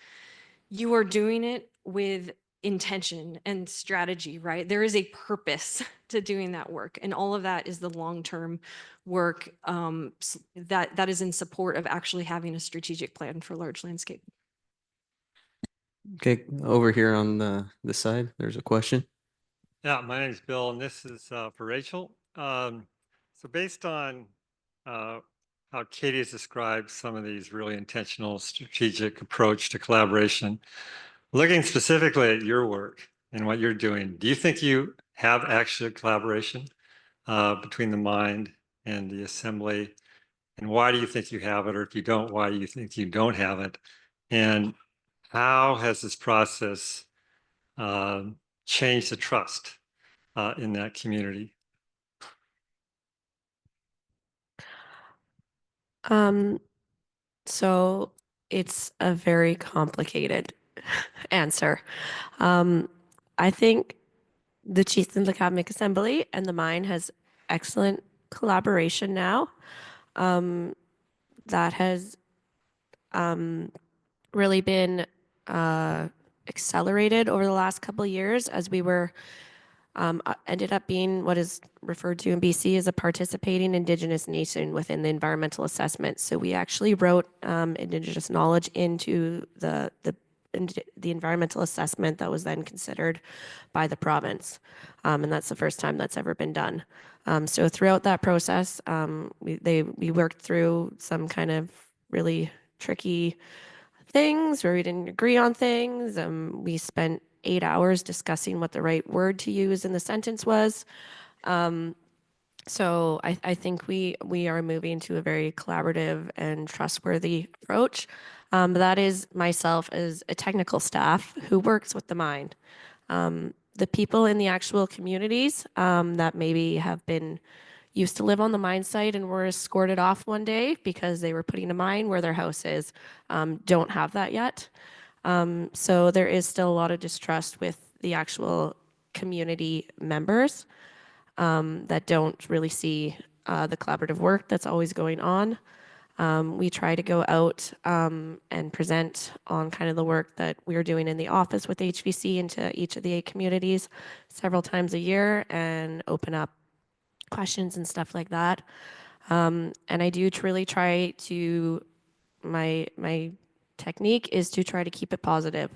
you are doing it with intention and strategy, right? There is a purpose to doing that work. And all of that is the long-term work that is in support of actually having a strategic plan for large landscape. Okay, over here on the side, there's a question. Yeah, my name is Bill, and this is for Rachel. So based on how Katie has described some of these really intentional strategic approach to collaboration, looking specifically at your work and what you're doing, do you think you have actual collaboration between the mind and the assembly? And why do you think you have it? Or if you don't, why do you think you don't have it? And how has this process changed the trust in that community? So it's a very complicated answer. I think the Chiefs and the Cabinet Assembly and the mine has excellent collaboration now. That has really been accelerated over the last couple of years as we were ended up being what is referred to in BC as a participating Indigenous nation within the environmental assessment. So we actually wrote Indigenous knowledge into the environmental assessment that was then considered by the province. And that's the first time that's ever been done. So throughout that process, we worked through some kind of really tricky things where we didn't agree on things. We spent 8 hours discussing what the right word to use in the sentence was. So I think we are moving to a very collaborative and trustworthy approach. That is myself as a technical staff who works with the mine. The people in the actual communities that maybe have been used to live on the mine site and were escorted off one day because they were putting a mine where their house is, don't have that yet. So there is still a lot of distrust with the actual community members that don't really see the collaborative work that's always going on. We try to go out and present on kind of the work that we're doing in the office with HVC into each of the 8 communities several times a year and open up questions and stuff like that. And I do really try to, my technique is to try to keep it positive,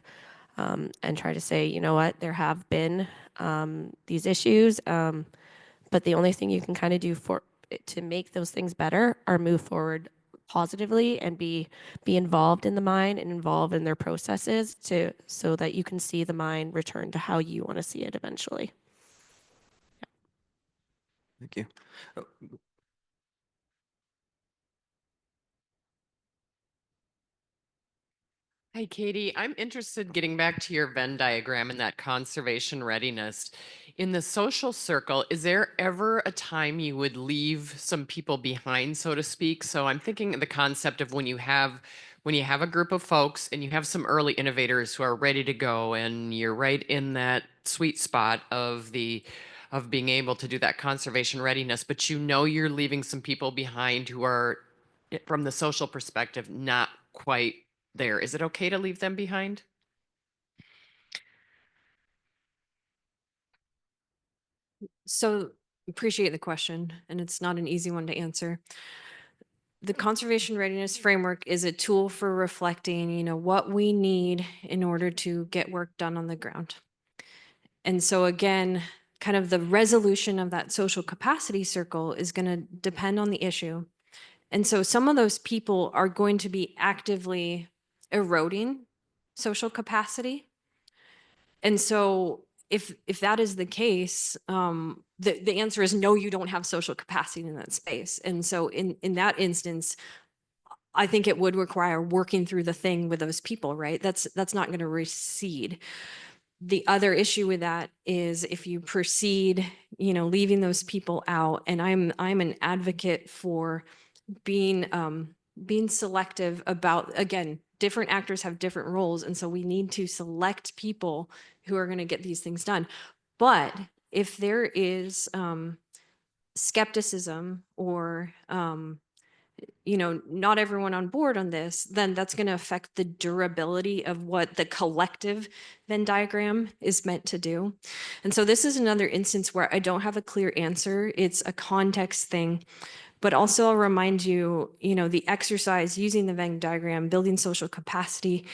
and try to say, you know what, there have been these issues, but the only thing you can kind of do to make those things better are move forward positively and be involved in the mine and involved in their processes so that you can see the mine return to how you want to see it eventually. Thank you. Hi, Katie. I'm interested in getting back to your Venn diagram and that conservation readiness. In the social circle, is there ever a time you would leave some people behind, so to speak? So I'm thinking of the concept of when you have a group of folks and you have some early innovators who are ready to go and you're right in that sweet spot of being able to do that conservation readiness, but you know you're leaving some people behind who are, from the social perspective, not quite there. Is it okay to leave them behind? So appreciate the question, and it's not an easy one to answer. The conservation readiness framework is a tool for reflecting, what we need in order to get work done on the ground. And so again, kind of the resolution of that social capacity circle is going to depend on the issue. And so some of those people are going to be actively eroding social capacity. And so if that is the case, the answer is no, you don't have social capacity in that space. And so in that instance, I think it would require working through the thing with those people, right? That's not going to recede. The other issue with that is if you proceed, leaving those people out, and I'm an advocate for being selective about, again, different actors have different roles. And so we need to select people who are going to get these things done. But if there is skepticism or not everyone on board on this, then that's going to affect the durability of what the collective Venn diagram is meant to do. And so this is another instance where I don't have a clear answer. It's a context thing. But also I'll remind you, the exercise using the Venn diagram, building social capacity,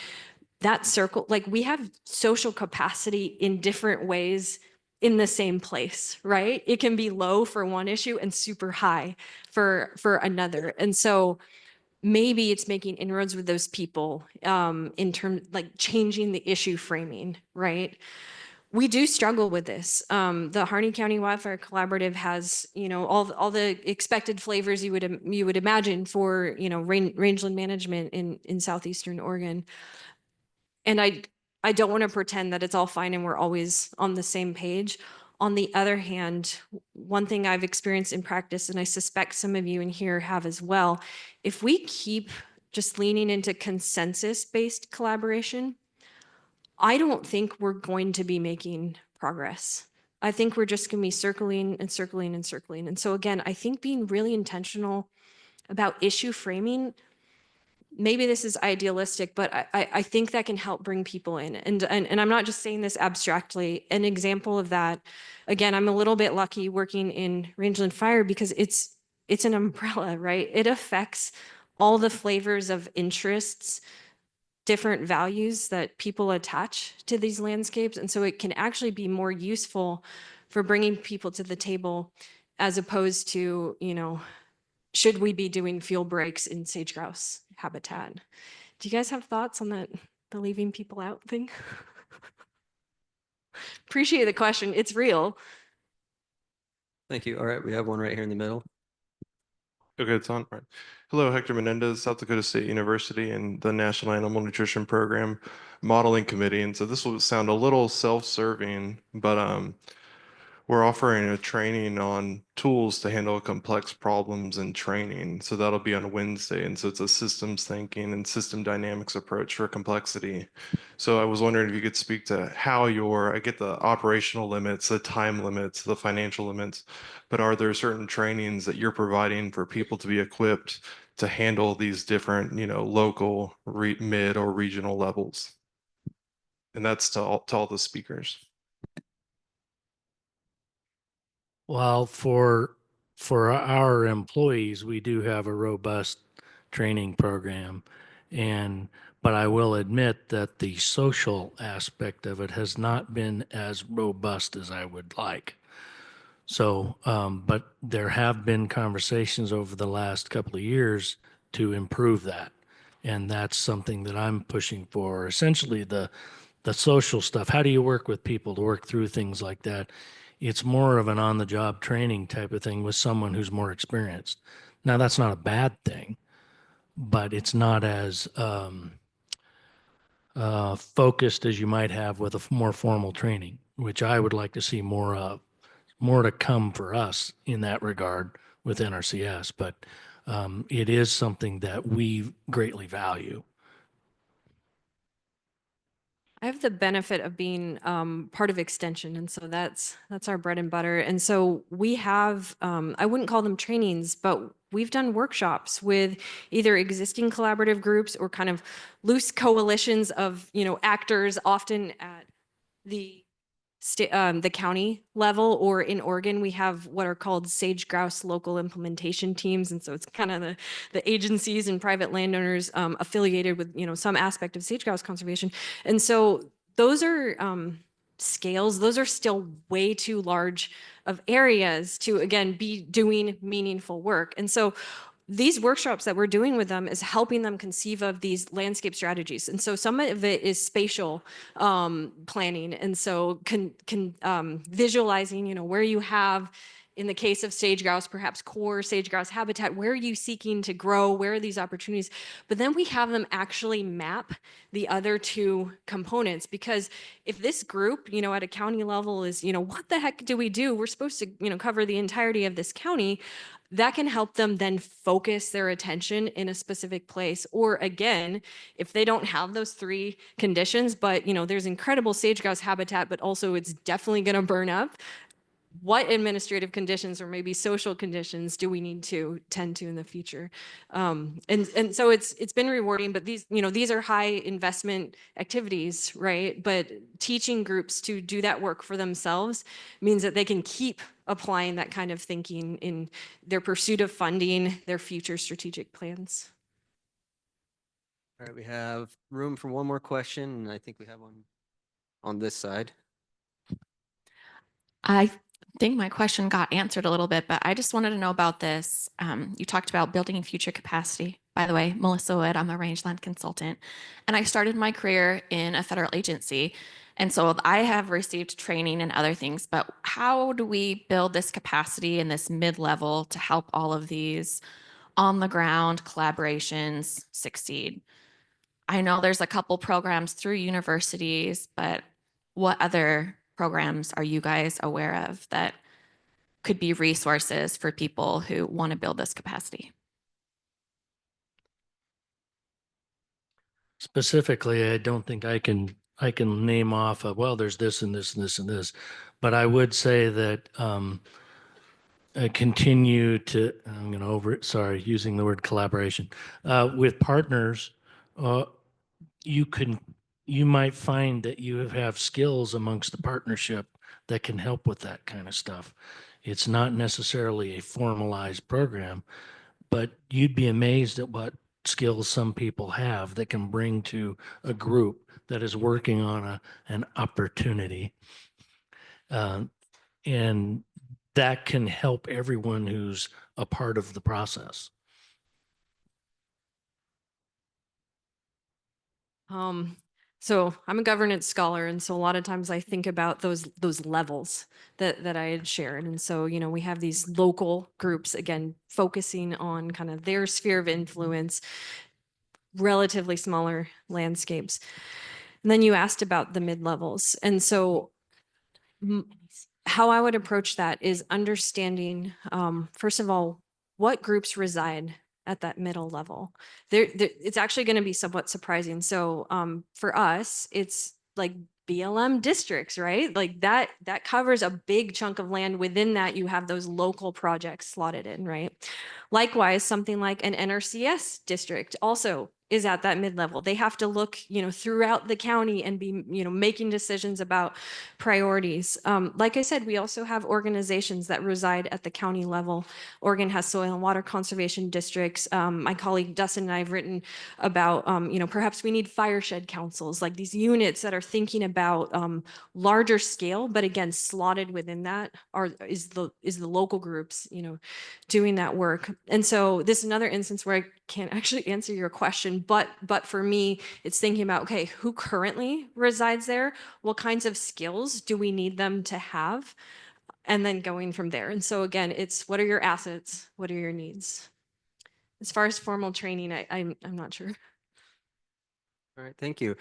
that circle, like we have social capacity in different ways in the same place, right? It can be low for one issue and super high for another. And so maybe it's making inroads with those people in terms like changing the issue framing, right? We do struggle with this. The Harney County Wildfire Collaborative has, all the expected flavors you would imagine for, rangeland management in southeastern Oregon. And I don't want to pretend that it's all fine and we're always on the same page. On the other hand, one thing I've experienced in practice, and I suspect some of you in here have as well, if we keep just leaning into consensus-based collaboration, I don't think we're going to be making progress. I think we're just going to be circling and circling and circling. And so again, I think being really intentional about issue framing, maybe this is idealistic, but I think that can help bring people in. And I'm not just saying this abstractly. An example of that, again, I'm a little bit lucky working in rangeland fire because it's an umbrella, right? It affects all the flavors of interests, different values that people attach to these landscapes. And so it can actually be more useful for bringing people to the table as opposed to, should we be doing fuel breaks in sage grouse habitat? Do you guys have thoughts on that, the leaving people out thing? Appreciate the question. It's real. Thank you. All right, we have one right here in the middle. Okay, it's on. Right. Hello, Hector Menendez, South Dakota State University and the National Animal Nutrition Program Modeling Committee. And so this will sound a little self-serving, but we're offering a training on tools to handle complex problems and training. So that'll be on Wednesday. And so it's a systems thinking and system dynamics approach for complexity. So I was wondering if you could speak to how I get the operational limits, the time limits, the financial limits, but are there certain trainings that you're providing for people to be equipped to handle these different, local, mid or regional levels? And that's to all the speakers. Well, for our employees, we do have a robust training program. But I will admit that the social aspect of it has not been as robust as I would like. So, but there have been conversations over the last couple of years to improve that. And that's something that I'm pushing for. Essentially the social stuff. How do you work with people to work through things like that? It's more of an on-the-job training type of thing with someone who's more experienced. Now, that's not a bad thing, but it's not as focused as you might have with a more formal training, which I would like to see more of. More to come for us in that regard with NRCS, but it is something that we greatly value. I have the benefit of being part of Extension, and so that's our bread and butter. And so we have, I wouldn't call them trainings, but we've done workshops with either existing collaborative groups or kind of loose coalitions of, actors, often at the county level, or in Oregon, we have what are called sage grouse local implementation teams. And so it's kind of the agencies and private landowners affiliated with, some aspect of sage grouse conservation. And so those are scales, those are still way too large of areas to, again, be doing meaningful work. And so these workshops that we're doing with them is helping them conceive of these landscape strategies. And so some of it is spatial planning. And so visualizing, where you have, in the case of sage grouse, perhaps core sage grouse habitat, where are you seeking to grow? Where are these opportunities? But then we have them actually map the other two components, because if this group, at a county level is, what the heck do we do? We're supposed to, cover the entirety of this county. That can help them then focus their attention in a specific place. Or again, if they don't have those three conditions, but there's incredible sage grouse habitat, but also it's definitely going to burn up, what administrative conditions or maybe social conditions do we need to tend to in the future? And so it's been rewarding, but these are high investment activities, right? But teaching groups to do that work for themselves means that they can keep applying that kind of thinking in their pursuit of funding, their future strategic plans. All right, we have room for one more question, and I think we have one on this side. I think my question got answered a little bit, but I just wanted to know about this. You talked about building future capacity. By the way, Melissa Wood, I'm a rangeland consultant, and I started my career in a federal agency. And so I have received training and other things, but how do we build this capacity in this mid-level to help all of these on the ground collaborations succeed? I know there's a couple programs through universities, but what other programs are you guys aware of that could be resources for people who want to build this capacity? Specifically, I don't think I can name off of, well, there's this and this and this and this, but I would say that continue to, I'm going to using the word collaboration, with partners, you might find that you have skills amongst the partnership that can help with that kind of stuff. It's not necessarily a formalized program, but you'd be amazed at what skills some people have that can bring to a group that is working on an opportunity. And that can help everyone who's a part of the process. So I'm a governance scholar, and so a lot of times I think about those levels that I had shared. And so, we have these local groups, again, focusing on kind of their sphere of influence, relatively smaller landscapes. And then you asked about the mid-levels. And so how I would approach that is understanding, first of all, what groups reside at that middle level. It's actually going to be somewhat surprising. So for us, it's like BLM districts, right? Like that covers a big chunk of land. Within that, you have those local projects slotted in, right? Likewise, something like an NRCS district also is at that mid-level. They have to look, throughout the county and be, making decisions about priorities. Like I said, we also have organizations that reside at the county level. Oregon has soil and water conservation districts. My colleague Dustin and I have written about, perhaps we need fireshed councils, like these units that are thinking about larger scale, but again, slotted within that is the local groups, doing that work. And so this is another instance where I can't actually answer your question, but for me, it's thinking about, okay, who currently resides there? What kinds of skills do we need them to have? And then going from there. And so again, it's what are your assets? What are your needs? As far as formal training, I'm not sure. All right, thank you.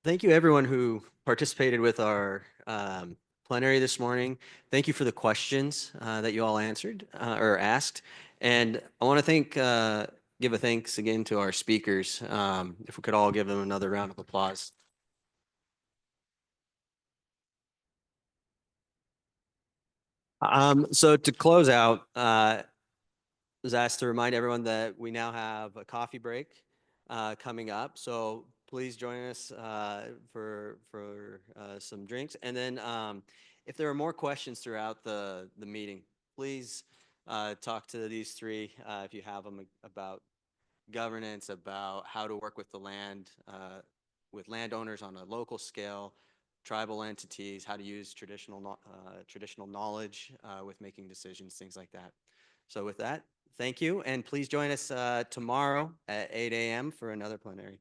Thank you everyone who participated with our plenary this morning. Thank you for the questions that you all answered or asked. And I want to give a thanks again to our speakers. If we could all give them another round of applause. So to close out, I was asked to remind everyone that we now have a coffee break coming up. So please join us for some drinks. And then if there are more questions throughout the meeting, please talk to these three if you have them about governance, about how to work with the land, with landowners on a local scale, tribal entities, how to use traditional knowledge with making decisions, things like that. So with that, thank you, and please join us tomorrow at 8 a.m. for another plenary.